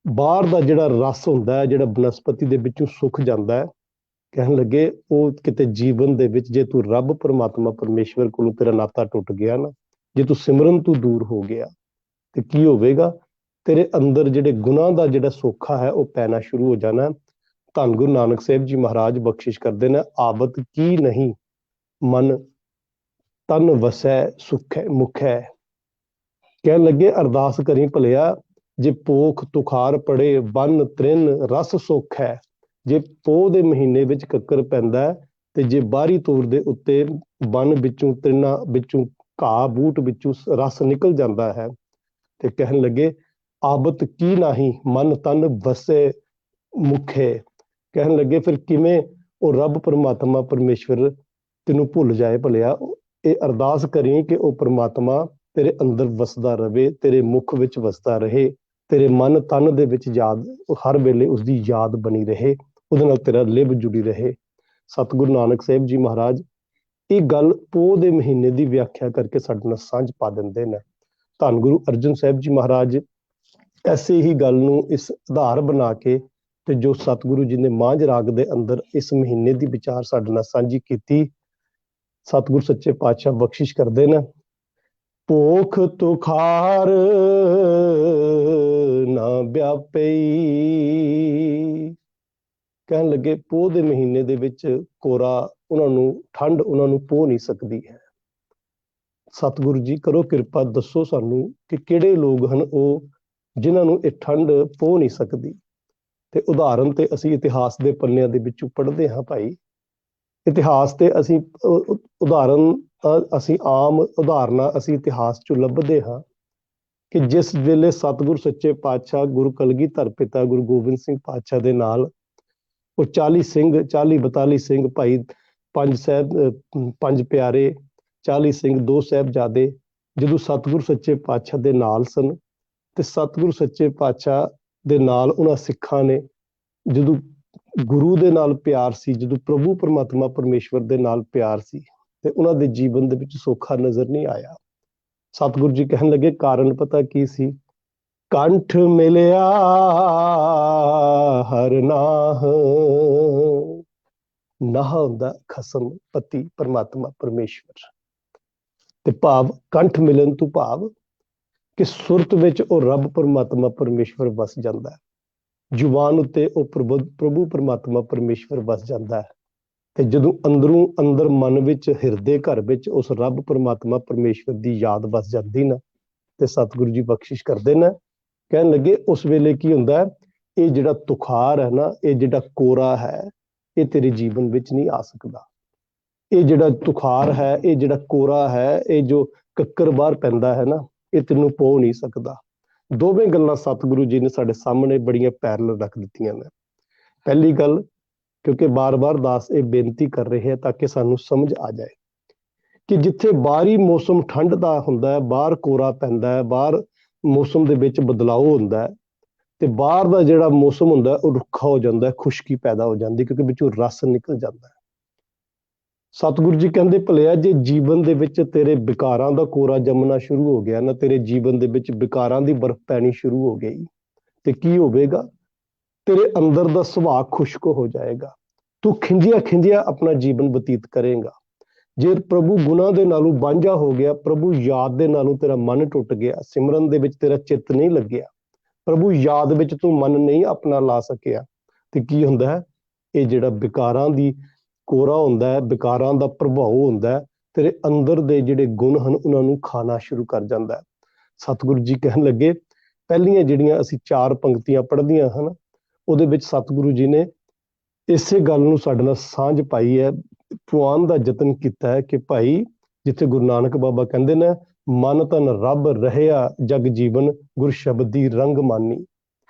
ਬਾਹਰ ਦਾ ਜਿਹੜਾ ਰਸ ਹੁੰਦਾ ਹੈ, ਜਿਹੜਾ ਬਨਸਪਤੀ ਦੇ ਵਿੱਚੋਂ ਸੁੱਕ ਜਾਂਦਾ ਹੈ, ਕਹਿਣ ਲੱਗੇ ਉਹ ਕਿਤੇ ਜੀਵਨ ਦੇ ਵਿੱਚ ਜੇ ਤੂੰ ਰੱਬ ਪਰਮਾਤਮਾ ਪਰਮੇਸ਼ਵਰ ਕੋਲੋਂ ਤੇਰਾ ਨਾਤਾ ਟੁੱਟ ਗਿਆ ਨਾ, ਜੇ ਤੂੰ ਸਿਮਰਨ ਤੋਂ ਦੂਰ ਹੋ ਗਿਆ, ਤੇ ਕੀ ਹੋਵੇਗਾ? ਤੇਰੇ ਅੰਦਰ ਜਿਹੜੇ ਗੁਨਾਹ ਦਾ ਜਿਹੜਾ ਸੋਖਾ ਹੈ ਉਹ ਪੈਣਾ ਸ਼ੁਰੂ ਹੋ ਜਾਣਾ। ਧੰਨ ਗੁਰੂ ਨਾਨਕ ਸਾਹਿਬ ਜੀ ਮਹਾਰਾਜ ਬਖਸ਼ਿਸ਼ ਕਰਦੇ ਨੇ, ਆਬਤ ਕੀ ਨਹੀਂ ਮਨ ਤਨ ਵਸੈ ਸੁਖੈ ਮੁਖੈ। ਕਹਿਣ ਲੱਗੇ ਅਰਦਾਸ ਕਰੀ ਭਲਿਆ, ਜੇ ਪੋਖ ਤੁਖਾਰ ਪੜੇ ਬੰਨ ਤ੍ਰਿਨ ਰਸ ਸੁਖ ਹੈ। ਜੇ ਪੋਹ ਦੇ ਮਹੀਨੇ ਵਿੱਚ ਕੱਕਰ ਪੈਂਦਾ, ਤੇ ਜੇ ਬਾਹਰੀ ਤੌਰ ਦੇ ਉੱਤੇ ਬੰਨ ਵਿੱਚੋਂ, ਤ੍ਰਿਨਾਂ ਵਿੱਚੋਂ, ਘਾਹ ਬੂਟ ਵਿੱਚੋਂ ਰਸ ਨਿਕਲ ਜਾਂਦਾ ਹੈ, ਤੇ ਕਹਿਣ ਲੱਗੇ ਆਬਤ ਕੀ ਨਹੀਂ ਮਨ ਤਨ ਵਸੇ ਮੁਖੇ। ਕਹਿਣ ਲੱਗੇ ਫਿਰ ਕਿਵੇਂ ਉਹ ਰੱਬ ਪਰਮਾਤਮਾ ਪਰਮੇਸ਼ਵਰ ਤੈਨੂੰ ਭੁੱਲ ਜਾਏ ਭਲਿਆ। ਇਹ ਅਰਦਾਸ ਕਰੀ ਕਿ ਉਹ ਪਰਮਾਤਮਾ ਤੇਰੇ ਅੰਦਰ ਵਸਦਾ ਰਵੇ, ਤੇਰੇ ਮੁਖ ਵਿੱਚ ਵਸਦਾ ਰਹੇ, ਤੇਰੇ ਮਨ ਤਨ ਦੇ ਵਿੱਚ ਯਾਦ, ਹਰ ਵੇਲੇ ਉਸਦੀ ਯਾਦ ਬਣੀ ਰਹੇ, ਉਹਦੇ ਨਾਲ ਤੇਰਾ ਲਿਵ ਜੁੜੀ ਰਹੇ। ਸਤਿਗੁਰੂ ਨਾਨਕ ਸਾਹਿਬ ਜੀ ਮਹਾਰਾਜ ਇਹ ਗੱਲ ਪੋਹ ਦੇ ਮਹੀਨੇ ਦੀ ਵਿਆਖਿਆ ਕਰਕੇ ਸਾਡੇ ਨਾਲ ਸਾਂਝ ਪਾ ਦਿੰਦੇ ਨੇ। ਧੰਨ ਗੁਰੂ ਅਰਜਨ ਸਾਹਿਬ ਜੀ ਮਹਾਰਾਜ ਐਸੇ ਹੀ ਗੱਲ ਨੂੰ ਇਸ ਆਧਾਰ ਬਣਾ ਕੇ, ਤੇ ਜੋ ਸਤਿਗੁਰੂ ਜੀ ਨੇ ਮਾਝ ਰਾਗ ਦੇ ਅੰਦਰ ਇਸ ਮਹੀਨੇ ਦੀ ਵਿਚਾਰ ਸਾਡੇ ਨਾਲ ਸਾਂਝੀ ਕੀਤੀ, ਸਤਿਗੁਰ ਸੱਚੇ ਪਾਤਸ਼ਾਹ ਬਖਸ਼ਿਸ਼ ਕਰਦੇ ਨੇ, ਭੋਖ ਤੁਖਾਰ ਨਾ ਵਿਆਪਈ। ਕਹਿਣ ਲੱਗੇ ਪੋਹ ਦੇ ਮਹੀਨੇ ਦੇ ਵਿੱਚ ਕੋਰਾ ਉਹਨਾਂ ਨੂੰ, ਠੰਡ ਉਹਨਾਂ ਨੂੰ ਪੋਹ ਨਹੀਂ ਸਕਦੀ ਹੈ। ਸਤਿਗੁਰੂ ਜੀ ਕਰੋ ਕਿਰਪਾ, ਦੱਸੋ ਸਾਨੂੰ ਕਿ ਕਿਹੜੇ ਲੋਕ ਹਨ ਉਹ ਜਿਨ੍ਹਾਂ ਨੂੰ ਇਹ ਠੰਡ ਪੋਹ ਨਹੀਂ ਸਕਦੀ। ਤੇ ਉਦਾਹਰਨ ਤੇ ਅਸੀਂ ਇਤਿਹਾਸ ਦੇ ਪੰਨਿਆਂ ਦੇ ਵਿੱਚੋਂ ਪੜ੍ਹਦੇ ਹਾਂ ਭਾਈ। ਇਤਿਹਾਸ ਤੇ ਅਸੀਂ ਉਦਾਹਰਨ, ਅਸੀਂ ਆਮ ਉਦਾਹਰਨਾਂ ਅਸੀਂ ਇਤਿਹਾਸ ਚੋਂ ਲੱਭਦੇ ਹਾਂ ਕਿ ਜਿਸ ਵੇਲੇ ਸਤਿਗੁਰ ਸੱਚੇ ਪਾਤਸ਼ਾਹ ਗੁਰੂ ਕਲਗੀਧਰ ਪਿਤਾ ਗੁਰੂ ਗੋਬਿੰਦ ਸਿੰਘ ਪਾਤਸ਼ਾਹ ਦੇ ਨਾਲ ਉਹ 40 ਸਿੰਘ, 40 42 ਸਿੰਘ ਭਾਈ, ਪੰਜ ਪਿਆਰੇ, 40 ਸਿੰਘ, 2 ਸਾਹਿਬਜ਼ਾਦੇ, ਜਦੋਂ ਸਤਿਗੁਰ ਸੱਚੇ ਪਾਤਸ਼ਾਹ ਦੇ ਨਾਲ ਸਨ ਤੇ ਸਤਿਗੁਰ ਸੱਚੇ ਪਾਤਸ਼ਾਹ ਦੇ ਨਾਲ ਉਹਨਾਂ ਸਿੱਖਾਂ ਨੇ ਜਦੋਂ ਗੁਰੂ ਦੇ ਨਾਲ ਪਿਆਰ ਸੀ, ਜਦੋਂ ਪ੍ਰਭੂ ਪਰਮਾਤਮਾ ਪਰਮੇਸ਼ਵਰ ਦੇ ਨਾਲ ਪਿਆਰ ਸੀ, ਤੇ ਉਹਨਾਂ ਦੇ ਜੀਵਨ ਦੇ ਵਿੱਚ ਸੌਖਾ ਨਜ਼ਰ ਨਹੀਂ ਆਇਆ। ਸਤਿਗੁਰੂ ਜੀ ਕਹਿਣ ਲੱਗੇ ਕਾਰਨ ਪਤਾ ਕੀ ਸੀ? ਕੰਠ ਮਿਲਿਆ ਹਰ ਨਾਹ। ਨਾਹ ਹੁੰਦਾ ਖਸਮ, ਪਤੀ ਪਰਮਾਤਮਾ ਪਰਮੇਸ਼ਵਰ, ਤੇ ਭਾਵ ਕੰਠ ਮਿਲਣ ਤੋਂ ਭਾਵ ਕਿ ਸੁਰਤ ਵਿੱਚ ਉਹ ਰੱਬ ਪਰਮਾਤਮਾ ਪਰਮੇਸ਼ਵਰ ਵਸ ਜਾਂਦਾ ਹੈ, ਜ਼ੁਬਾਨ ਉੱਤੇ ਉਹ ਪ੍ਰਭੂ ਪਰਮਾਤਮਾ ਪਰਮੇਸ਼ਵਰ ਵਸ ਜਾਂਦਾ ਹੈ। ਤੇ ਜਦੋਂ ਅੰਦਰੋਂ ਅੰਦਰ ਮਨ ਵਿੱਚ, ਹਿਰਦੇ ਘਰ ਵਿੱਚ ਉਸ ਰੱਬ ਪਰਮਾਤਮਾ ਪਰਮੇਸ਼ਵਰ ਦੀ ਯਾਦ ਵਸ ਜਾਂਦੀ ਨਾ, ਤੇ ਸਤਿਗੁਰੂ ਜੀ ਬਖਸ਼ਿਸ਼ ਕਰਦੇ ਨੇ। ਕਹਿਣ ਲੱਗੇ ਉਸ ਵੇਲੇ ਕੀ ਹੁੰਦਾ ਹੈ, ਇਹ ਜਿਹੜਾ ਤੁਖਾਰ ਹੈ ਨਾ, ਇਹ ਜਿਹੜਾ ਕੋਰਾ ਹੈ, ਇਹ ਤੇਰੇ ਜੀਵਨ ਵਿੱਚ ਨਹੀਂ ਆ ਸਕਦਾ। ਇਹ ਜਿਹੜਾ ਤੁਖਾਰ ਹੈ, ਇਹ ਜਿਹੜਾ ਕੋਰਾ ਹੈ, ਇਹ ਜੋ ਕੱਕਰ ਬਾਹਰ ਪੈਂਦਾ ਹੈ ਨਾ, ਇਹ ਤੈਨੂੰ ਪੋ ਨਹੀਂ ਸਕਦਾ। ਦੋਵੇਂ ਗੱਲਾਂ ਸਤਿਗੁਰੂ ਜੀ ਨੇ ਸਾਡੇ ਸਾਹਮਣੇ ਬੜੀਆਂ ਪੈਰਲਲ ਰੱਖ ਦਿੱਤੀਆਂ ਨੇ। ਪਹਿਲੀ ਗੱਲ, ਕਿਉਂਕਿ ਬਾਰ-ਬਾਰ ਦਾਸ ਇਹ ਬੇਨਤੀ ਕਰ ਰਹੇ ਹੈ ਤਾਂ ਕਿ ਸਾਨੂੰ ਸਮਝ ਆ ਜਾਏ ਕਿ ਜਿੱਥੇ ਬਾਹਰੀ ਮੌਸਮ ਠੰਡ ਦਾ ਹੁੰਦਾ ਹੈ, ਬਾਹਰ ਕੋਰਾ ਪੈਂਦਾ ਹੈ, ਬਾਹਰ ਮੌਸਮ ਦੇ ਵਿੱਚ ਬਦਲਾਅ ਹੁੰਦਾ ਹੈ, ਤੇ ਬਾਹਰ ਦਾ ਜਿਹੜਾ ਮੌਸਮ ਹੁੰਦਾ ਉਹ ਰੁੱਖਾ ਹੋ ਜਾਂਦਾ ਹੈ, ਖੁਸ਼ਕੀ ਪੈਦਾ ਹੋ ਜਾਂਦੀ, ਕਿਉਂਕਿ ਵਿੱਚੋਂ ਰਸ ਨਿਕਲ ਜਾਂਦਾ ਹੈ। ਸਤਿਗੁਰੂ ਜੀ ਕਹਿੰਦੇ ਭਲਿਆ ਜੇ ਜੀਵਨ ਦੇ ਵਿੱਚ ਤੇਰੇ ਵਿਕਾਰਾਂ ਦਾ ਕੋਰਾ ਜੰਮਣਾ ਸ਼ੁਰੂ ਹੋ ਗਿਆ ਨਾ, ਤੇਰੇ ਜੀਵਨ ਦੇ ਵਿੱਚ ਵਿਕਾਰਾਂ ਦੀ ਬਰਫ਼ ਪੈਣੀ ਸ਼ੁਰੂ ਹੋ ਗਈ, ਤੇ ਕੀ ਹੋਵੇਗਾ? ਤੇਰੇ ਅੰਦਰ ਦਾ ਸੁਭਾਅ ਖੁਸ਼ਕ ਹੋ ਜਾਏਗਾ, ਤੂੰ ਖਿੰਜਿਆ ਖਿੰਜਿਆ ਆਪਣਾ ਜੀਵਨ ਬਤੀਤ ਕਰੇਗਾ। ਜੇ ਪ੍ਰਭੂ ਗੁਨਾਹ ਦੇ ਨਾਲੋਂ ਵਾਂਝਾ ਹੋ ਗਿਆ, ਪ੍ਰਭੂ ਯਾਦ ਦੇ ਨਾਲੋਂ ਤੇਰਾ ਮਨ ਟੁੱਟ ਗਿਆ, ਸਿਮਰਨ ਦੇ ਵਿੱਚ ਤੇਰਾ ਚਿੱਤ ਨਹੀਂ ਲੱਗਿਆ, ਪ੍ਰਭੂ ਯਾਦ ਵਿੱਚ ਤੂੰ ਮਨ ਨਹੀਂ ਆਪਣਾ ਲਾ ਸਕਿਆ, ਤੇ ਕੀ ਹੁੰਦਾ ਹੈ? ਇਹ ਜਿਹੜਾ ਵਿਕਾਰਾਂ ਦੀ ਕੋਰਾ ਹੁੰਦਾ ਹੈ, ਵਿਕਾਰਾਂ ਦਾ ਪ੍ਰਭਾਵ ਹੁੰਦਾ ਹੈ, ਤੇਰੇ ਅੰਦਰ ਦੇ ਜਿਹੜੇ ਗੁਣ ਹਨ ਉਹਨਾਂ ਨੂੰ ਖਾਣਾ ਸ਼ੁਰੂ ਕਰ ਜਾਂਦਾ ਹੈ। ਸਤਿਗੁਰੂ ਜੀ ਕਹਿਣ ਲੱਗੇ, ਪਹਿਲੀਆਂ ਜਿਹੜੀਆਂ ਅਸੀਂ 4 ਪੰਕਤੀਆਂ ਪੜ੍ਹਦੀਆਂ ਹਨ, ਉਹਦੇ ਵਿੱਚ ਸਤਿਗੁਰੂ ਜੀ ਨੇ ਇਸੇ ਗੱਲ ਨੂੰ ਸਾਡੇ ਨਾਲ ਸਾਂਝ ਪਾਈ ਹੈ, ਪੁਆਣ ਦਾ ਯਤਨ ਕੀਤਾ ਹੈ ਕਿ ਭਾਈ ਜਿੱਥੇ ਗੁਰੂ ਨਾਨਕ ਬਾਬਾ ਕਹਿੰਦੇ ਨੇ ਮਨ ਤਨ ਰੱਬ ਰਹਿਆ ਜਗ ਜੀਵਨ ਗੁਰ ਸ਼ਬਦ ਦੀ ਰੰਗ ਮਾਨੀ।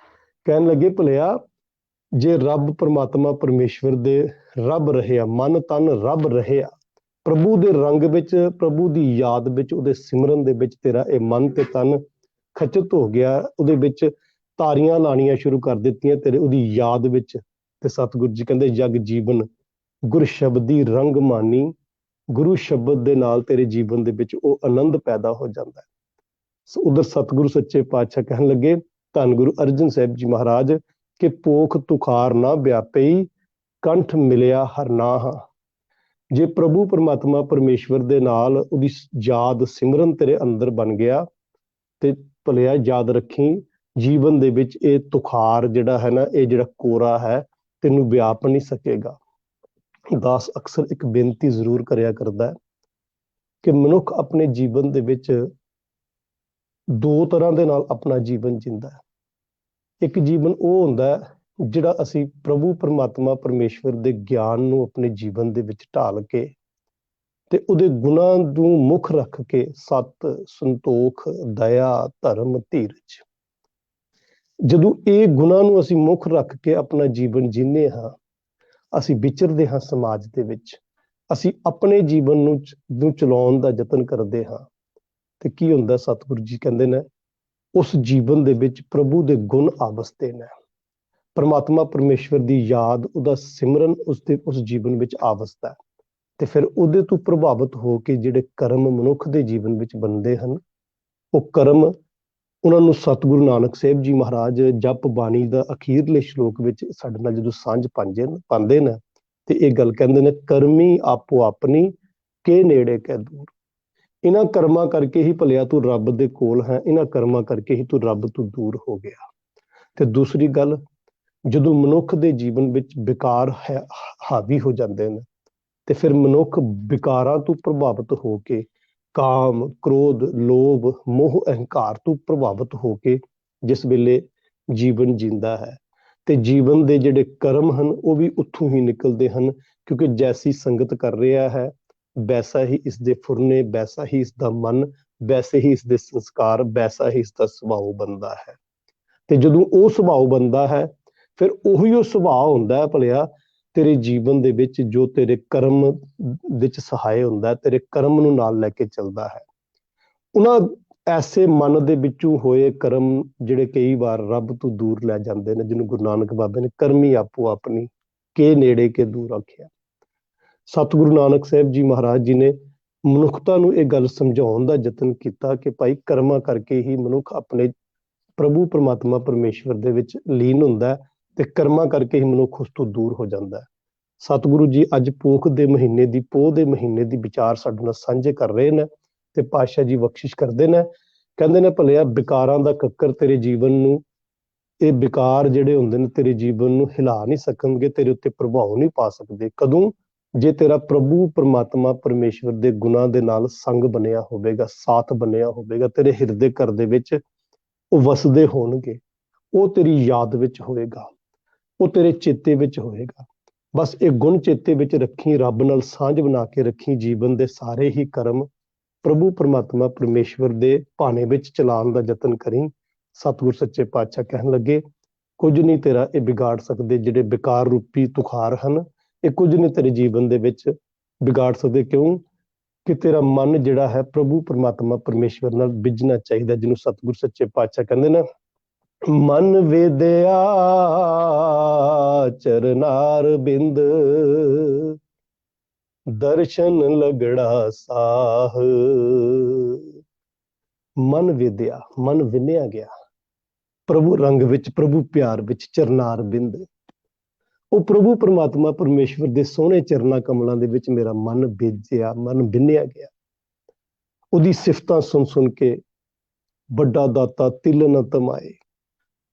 ਕਹਿਣ ਲੱਗੇ ਭਲਿਆ ਜੇ ਰੱਬ ਪਰਮਾਤਮਾ ਪਰਮੇਸ਼ਵਰ ਦੇ ਰੱਬ ਰਹਿਆ, ਮਨ ਤਨ ਰੱਬ ਰਹਿਆ, ਪ੍ਰਭੂ ਦੇ ਰੰਗ ਵਿੱਚ, ਪ੍ਰਭੂ ਦੀ ਯਾਦ ਵਿੱਚ, ਉਹਦੇ ਸਿਮਰਨ ਦੇ ਵਿੱਚ ਤੇਰਾ ਇਹ ਮਨ ਤੇ ਤਨ ਖਚਿਤ ਹੋ ਗਿਆ, ਉਹਦੇ ਵਿੱਚ ਤਾਰੀਆਂ ਲਾਣੀਆਂ ਸ਼ੁਰੂ ਕਰ ਦਿੱਤੀਆਂ ਤੇਰੇ ਉਹਦੀ ਯਾਦ ਵਿੱਚ, ਤੇ ਸਤਿਗੁਰੂ ਜੀ ਕਹਿੰਦੇ ਜਗ ਜੀਵਨ ਗੁਰ ਸ਼ਬਦ ਦੀ ਰੰਗ ਮਾਨੀ, ਗੁਰੂ ਸ਼ਬਦ ਦੇ ਨਾਲ ਤੇਰੇ ਜੀਵਨ ਦੇ ਵਿੱਚ ਉਹ ਆਨੰਦ ਪੈਦਾ ਹੋ ਜਾਂਦਾ ਹੈ। ਉਧਰ ਸਤਿਗੁਰੂ ਸੱਚੇ ਪਾਤਸ਼ਾਹ ਕਹਿਣ ਲੱਗੇ ਧੰਨ ਗੁਰੂ ਅਰਜਨ ਸਾਹਿਬ ਜੀ ਮਹਾਰਾਜ ਕਿ ਪੋਖ ਤੁਖਾਰ ਨਾ ਵਿਆਪਈ, ਕੰਠ ਮਿਲਿਆ ਹਰ ਨਾਹ। ਜੇ ਪ੍ਰਭੂ ਪਰਮਾਤਮਾ ਪਰਮੇਸ਼ਵਰ ਦੇ ਨਾਲ ਉਹਦੀ ਯਾਦ ਸਿਮਰਨ ਤੇਰੇ ਅੰਦਰ ਬਣ ਗਿਆ, ਤੇ ਭਲਿਆ ਯਾਦ ਰੱਖੀ ਜੀਵਨ ਦੇ ਵਿੱਚ ਇਹ ਤੁਖਾਰ ਜਿਹੜਾ ਹੈ ਨਾ, ਇਹ ਜਿਹੜਾ ਕੋਰਾ ਹੈ ਤੈਨੂੰ ਵਿਆਪ ਨਹੀਂ ਸਕੇਗਾ। ਦਾਸ ਅਕਸਰ ਇੱਕ ਬੇਨਤੀ ਜ਼ਰੂਰ ਕਰਿਆ ਕਰਦਾ ਹੈ ਕਿ ਮਨੁੱਖ ਆਪਣੇ ਜੀਵਨ ਦੇ ਵਿੱਚ 2 ਤਰ੍ਹਾਂ ਦੇ ਨਾਲ ਆਪਣਾ ਜੀਵਨ ਜਿੰਦਾ ਹੈ। ਇੱਕ ਜੀਵਨ ਉਹ ਹੁੰਦਾ ਹੈ ਜਿਹੜਾ ਅਸੀਂ ਪ੍ਰਭੂ ਪਰਮਾਤਮਾ ਪਰਮੇਸ਼ਵਰ ਦੇ ਗਿਆਨ ਨੂੰ ਆਪਣੇ ਜੀਵਨ ਦੇ ਵਿੱਚ ਢਾਲ ਕੇ ਤੇ ਉਹਦੇ ਗੁਣਾਂ ਨੂੰ ਮੁੱਖ ਰੱਖ ਕੇ, ਸਤ, ਸੰਤੋਖ, ਦਇਆ, ਧਰਮ, ਧੀਰਜ, ਜਦੋਂ ਇਹ ਗੁਣਾਂ ਨੂੰ ਅਸੀਂ ਮੁੱਖ ਰੱਖ ਕੇ ਆਪਣਾ ਜੀਵਨ ਜੀਂਦੇ ਹਾਂ, ਅਸੀਂ ਵਿਚਰਦੇ ਹਾਂ ਸਮਾਜ ਦੇ ਵਿੱਚ, ਅਸੀਂ ਆਪਣੇ ਜੀਵਨ ਨੂੰ ਚਲਾਉਣ ਦਾ ਯਤਨ ਕਰਦੇ ਹਾਂ, ਤੇ ਕੀ ਹੁੰਦਾ? ਸਤਿਗੁਰੂ ਜੀ ਕਹਿੰਦੇ ਨੇ ਉਸ ਜੀਵਨ ਦੇ ਵਿੱਚ ਪ੍ਰਭੂ ਦੇ ਗੁਣ ਆਵਸਤੇ ਨੇ, ਪਰਮਾਤਮਾ ਪਰਮੇਸ਼ਵਰ ਦੀ ਯਾਦ, ਉਹਦਾ ਸਿਮਰਨ ਉਸ ਜੀਵਨ ਵਿੱਚ ਆਵਸਤਾ ਹੈ, ਤੇ ਫਿਰ ਉਹਦੇ ਤੋਂ ਪ੍ਰਭਾਵਿਤ ਹੋ ਕੇ ਜਿਹੜੇ ਕਰਮ ਮਨੁੱਖ ਦੇ ਜੀਵਨ ਵਿੱਚ ਬਣਦੇ ਹਨ, ਉਹ ਕਰਮ ਉਹਨਾਂ ਨੂੰ ਸਤਿਗੁਰੂ ਨਾਨਕ ਸਾਹਿਬ ਜੀ ਮਹਾਰਾਜ ਜਪ ਬਾਣੀ ਦਾ ਅਖੀਰਲੇ ਸ਼ਲੋਕ ਵਿੱਚ ਸਾਡੇ ਨਾਲ ਜਦੋਂ ਸਾਂਝ ਪਾਉਂਦੇ ਨੇ, ਤੇ ਇਹ ਗੱਲ ਕਹਿੰਦੇ ਨੇ ਕਰਮੀ ਆਪੋ ਆਪਣੀ के नेड़े कै दूर। इन्हां कर्मां करके ही भलिया तू रब दे कोल है, इन्हां कर्मां करके ही तू रब तो दूर हो गया। ते दूसरी गल, ਜਦੋਂ ਮਨੁੱਖ ਦੇ ਜੀਵਨ ਵਿੱਚ ਵਿਕਾਰ ਹਾਵੀ ਹੋ ਜਾਂਦੇ ਨੇ ਤੇ ਫਿਰ ਮਨੁੱਖ ਵਿਕਾਰਾਂ ਤੋਂ ਪ੍ਰਭਾਵਿਤ ਹੋ ਕੇ ਕਾਮ, ਕ੍ਰੋਧ, ਲੋਭ, ਮੋਹ, ਅਹੰਕਾਰ ਤੋਂ ਪ੍ਰਭਾਵਿਤ ਹੋ ਕੇ ਜਿਸ ਵੇਲੇ ਜੀਵਨ ਜੀਂਦਾ ਹੈ ਤੇ ਜੀਵਨ ਦੇ ਜਿਹੜੇ ਕਰਮ ਹਨ ਉਹ ਵੀ ਉੱਥੋਂ ਹੀ ਨਿਕਲਦੇ ਹਨ, ਕਿਉਂਕਿ ਜੈਸੀ ਸੰਗਤ ਕਰ ਰਿਹਾ ਹੈ ਵੈਸਾ ਹੀ ਇਸ ਦੇ ਫੁਰਨੇ, ਵੈਸਾ ਹੀ ਇਸ ਦਾ ਮਨ, ਵੈਸੇ ਹੀ ਇਸ ਦੇ ਸੰਸਕਾਰ, ਵੈਸਾ ਹੀ ਇਸ ਦਾ ਸੁਭਾਅ ਬਣਦਾ ਹੈ। ਤੇ ਜਦੋਂ ਉਹ ਸੁਭਾਅ ਬਣਦਾ ਹੈ ਫਿਰ ਉਹੀ ਉਹ ਸੁਭਾਅ ਹੁੰਦਾ ਹੈ ਭਲਿਆ ਤੇਰੇ ਜੀਵਨ ਦੇ ਵਿੱਚ ਜੋ ਤੇਰੇ ਕਰਮ ਵਿੱਚ ਸਹਾਇ ਹੁੰਦਾ, ਤੇਰੇ ਕਰਮ ਨੂੰ ਨਾਲ ਲੈ ਕੇ ਚੱਲਦਾ ਹੈ। ਉਹਨਾਂ ਐਸੇ ਮਨ ਦੇ ਵਿੱਚੋਂ ਹੋਏ ਕਰਮ ਜਿਹੜੇ ਕਈ ਵਾਰ ਰੱਬ ਤੋਂ ਦੂਰ ਲੈ ਜਾਂਦੇ ਨੇ, ਜਿਹਨੂੰ ਗੁਰੂ ਨਾਨਕ ਬਾਬੇ ਨੇ ਕਰਮੀ ਆਪੋ ਆਪਣੀ ਕੇ ਨੇੜੇ ਕੇ ਦੂਰ ਆਖਿਆ। ਸਤਿਗੁਰੂ ਨਾਨਕ ਸਾਹਿਬ ਜੀ ਮਹਾਰਾਜ ਜੀ ਨੇ ਮਨੁੱਖਤਾ ਨੂੰ ਇਹ ਗੱਲ ਸਮਝਾਉਣ ਦਾ ਯਤਨ ਕੀਤਾ ਕਿ ਭਾਈ ਕਰਮਾਂ ਕਰਕੇ ਹੀ ਮਨੁੱਖ ਆਪਣੇ ਪ੍ਰਭੂ ਪਰਮਾਤਮਾ ਪਰਮੇਸ਼ਵਰ ਦੇ ਵਿੱਚ ਲੀਨ ਹੁੰਦਾ ਤੇ ਕਰਮਾਂ ਕਰਕੇ ਹੀ ਮਨੁੱਖ ਉਸ ਤੋਂ ਦੂਰ ਹੋ ਜਾਂਦਾ ਹੈ। ਸਤਿਗੁਰੂ ਜੀ ਅੱਜ ਪੋਹ ਦੇ ਮਹੀਨੇ ਦੀ ਵਿਚਾਰ ਸਾਡੇ ਨਾਲ ਸਾਂਝੇ ਕਰ ਰਹੇ ਨੇ ਤੇ ਪਾਤਸ਼ਾਹ ਜੀ ਬਖਸ਼ਿਸ਼ ਕਰਦੇ ਨੇ, ਕਹਿੰਦੇ ਨੇ ਭਲਿਆ ਵਿਕਾਰਾਂ ਦਾ ਕੱਕਰ ਤੇਰੇ ਜੀਵਨ ਨੂੰ, ਇਹ ਵਿਕਾਰ ਜਿਹੜੇ ਹੁੰਦੇ ਨੇ ਤੇਰੇ ਜੀਵਨ ਨੂੰ ਹਿਲਾ ਨਹੀਂ ਸਕਣਗੇ, ਤੇਰੇ ਉੱਤੇ ਪ੍ਰਭਾਵ ਨਹੀਂ ਪਾ ਸਕਦੇ। ਕਦੋਂ? ਜੇ ਤੇਰਾ ਪ੍ਰਭੂ ਪਰਮਾਤਮਾ ਪਰਮੇਸ਼ਵਰ ਦੇ ਗੁਣਾਂ ਦੇ ਨਾਲ ਸੰਗ ਬਣਿਆ ਹੋਵੇਗਾ, ਸਾਥ ਬਣਿਆ ਹੋਵੇਗਾ, ਤੇਰੇ ਹਿਰਦੇ ਘਰ ਦੇ ਵਿੱਚ ਉਹ ਵਸਦੇ ਹੋਣਗੇ, ਉਹ ਤੇਰੀ ਯਾਦ ਵਿੱਚ ਹੋਏਗਾ, ਉਹ ਤੇਰੇ ਚੇਤੇ ਵਿੱਚ ਹੋਏਗਾ। ਬਸ ਇਹ ਗੁਣ ਚੇਤੇ ਵਿੱਚ ਰੱਖੀ, ਰੱਬ ਨਾਲ ਸਾਂਝ ਬਣਾ ਕੇ ਰੱਖੀ, ਜੀਵਨ ਦੇ ਸਾਰੇ ਹੀ ਕਰਮ ਪ੍ਰਭੂ ਪਰਮਾਤਮਾ ਪਰਮੇਸ਼ਵਰ ਦੇ ਭਾਣੇ ਵਿੱਚ ਚਲਾਉਣ ਦਾ ਯਤਨ ਕਰੀ। ਸਤਿਗੁਰ ਸੱਚੇ ਪਾਤਸ਼ਾਹ ਕਹਿਣ ਲੱਗੇ ਕੁਝ ਨਹੀਂ ਤੇਰਾ ਇਹ ਵਿਗਾੜ ਸਕਦੇ, ਜਿਹੜੇ ਵਿਕਾਰ ਰੂਪੀ ਤੁਖਾਰ ਹਨ ਇਹ ਕੁਝ ਨਹੀਂ ਤੇਰੇ ਜੀਵਨ ਦੇ ਵਿੱਚ ਵਿਗਾੜ ਸਕਦੇ। ਕਿਉਂ? ਕਿ ਤੇਰਾ ਮਨ ਜਿਹੜਾ ਹੈ ਪ੍ਰਭੂ ਪਰਮਾਤਮਾ ਪਰਮੇਸ਼ਵਰ ਨਾਲ ਬਿਜਣਾ ਚਾਹੀਦਾ, ਜਿਹਨੂੰ ਸਤਿਗੁਰ ਸੱਚੇ ਪਾਤਸ਼ਾਹ ਕਹਿੰਦੇ ਨੇ ਮਨ ਵੇਦਿਆ ਚਰਨਾਰ ਬਿੰਦ ਦਰਸ਼ਨ ਲਗੜਾ ਸਾਹ। ਮਨ ਵੇਦਿਆ, ਮਨ ਵਿੰਨਿਆ ਗਿਆ ਪ੍ਰਭੂ ਰੰਗ ਵਿੱਚ, ਪ੍ਰਭੂ ਪਿਆਰ ਵਿੱਚ, ਚਰਨਾਰ ਬਿੰਦ, ਉਹ ਪ੍ਰਭੂ ਪਰਮਾਤਮਾ ਪਰਮੇਸ਼ਵਰ ਦੇ ਸੋਹਣੇ ਚਰਨਾਂ ਕਮਲਾਂ ਦੇ ਵਿੱਚ ਮੇਰਾ ਮਨ ਬੀਜਿਆ, ਮਨ ਵਿੰਨਿਆ ਗਿਆ। ਉਹਦੀ ਸਿਫਤਾਂ ਸੁਣ ਸੁਣ ਕੇ ਵੱਡਾ ਦਾਤਾ ਤਿਲ ਨ ਤਮਾਏ,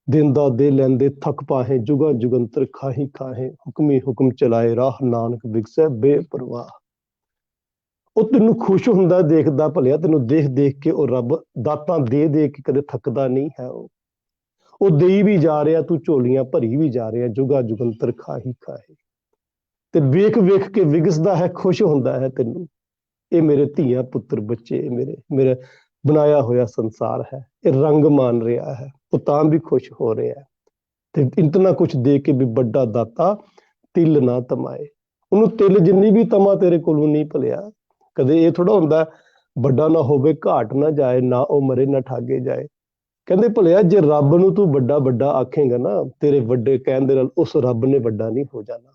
ਦਿੰਦਾ ਦੇ ਲੈਂਦੇ ਥੱਕ ਪਾਹੇ, ਜੁਗਾ ਜੁਗੰਤਰ ਖਾਹੀ ਖਾਹੇ, ਹੁਕਮੀ ਹੁਕਮ ਚਲਾਏ ਰਾਹ ਨਾਨਕ ਵਿਗਸੈ ਬੇਪਰਵਾਹ। ਉਹ ਤੈਨੂੰ ਖੁਸ਼ ਹੁੰਦਾ ਦੇਖਦਾ ਭਲਿਆ, ਤੈਨੂੰ ਦੇਖ ਦੇਖ ਕੇ ਉਹ ਰੱਬ ਦਾਤਾਂ ਦੇ ਦੇ ਕੇ ਕਦੇ ਥੱਕਦਾ ਨਹੀਂ ਹੈ। ਉਹ ਦੇਈ ਵੀ ਜਾ ਰਿਹਾ, ਤੂੰ ਝੋਲੀਆਂ ਭਰੀ ਵੀ ਜਾ ਰਿਹਾ, ਜੁਗਾ ਜੁਗੰਤਰ ਖਾਹੀ ਖਾਹੇ, ਤੇ ਵੇਖ ਵੇਖ ਕੇ ਵਿਗਸਦਾ ਹੈ, ਖੁਸ਼ ਹੁੰਦਾ ਹੈ ਤੈਨੂੰ। ਇਹ ਮੇਰੇ ਧੀਆਂ ਪੁੱਤਰ ਬੱਚੇ, ਮੇਰਾ ਬਣਾਇਆ ਹੋਇਆ ਸੰਸਾਰ ਹੈ, ਇਹ ਰੰਗ ਮਾਨ ਰਿਹਾ ਹੈ, ਉਹ ਤਾਂ ਵੀ ਖੁਸ਼ ਹੋ ਰਿਹਾ ਹੈ। ਤੇ ਇਤਨਾ ਕੁਛ ਦੇ ਕੇ ਵੀ ਵੱਡਾ ਦਾਤਾ ਤਿਲ ਨਾ ਤਮਾਏ, ਉਹਨੂੰ ਤਿਲ ਜਿੰਨੀ ਵੀ ਤਮਾ ਤੇਰੇ ਕੋਲੋਂ ਨਹੀਂ ਭਲਿਆ। ਕਦੇ ਇਹ ਥੋੜਾ ਹੁੰਦਾ ਵੱਡਾ ਨਾ ਹੋਵੇ ਘਾਟ ਨਾ ਜਾਏ, ਨਾ ਉਹ ਮਰੇ ਨਾ ਠਾਗੇ ਜਾਏ। ਕਹਿੰਦੇ ਭਲਿਆ ਜੇ ਰੱਬ ਨੂੰ ਤੂੰ ਵੱਡਾ ਵੱਡਾ ਆਖੇਂਗਾ ਨਾ, ਤੇਰੇ ਵੱਡੇ ਕਹਿਣ ਦੇ ਨਾਲ ਉਸ ਰੱਬ ਨੇ ਵੱਡਾ ਨਹੀਂ ਹੋ ਜਾਣਾ,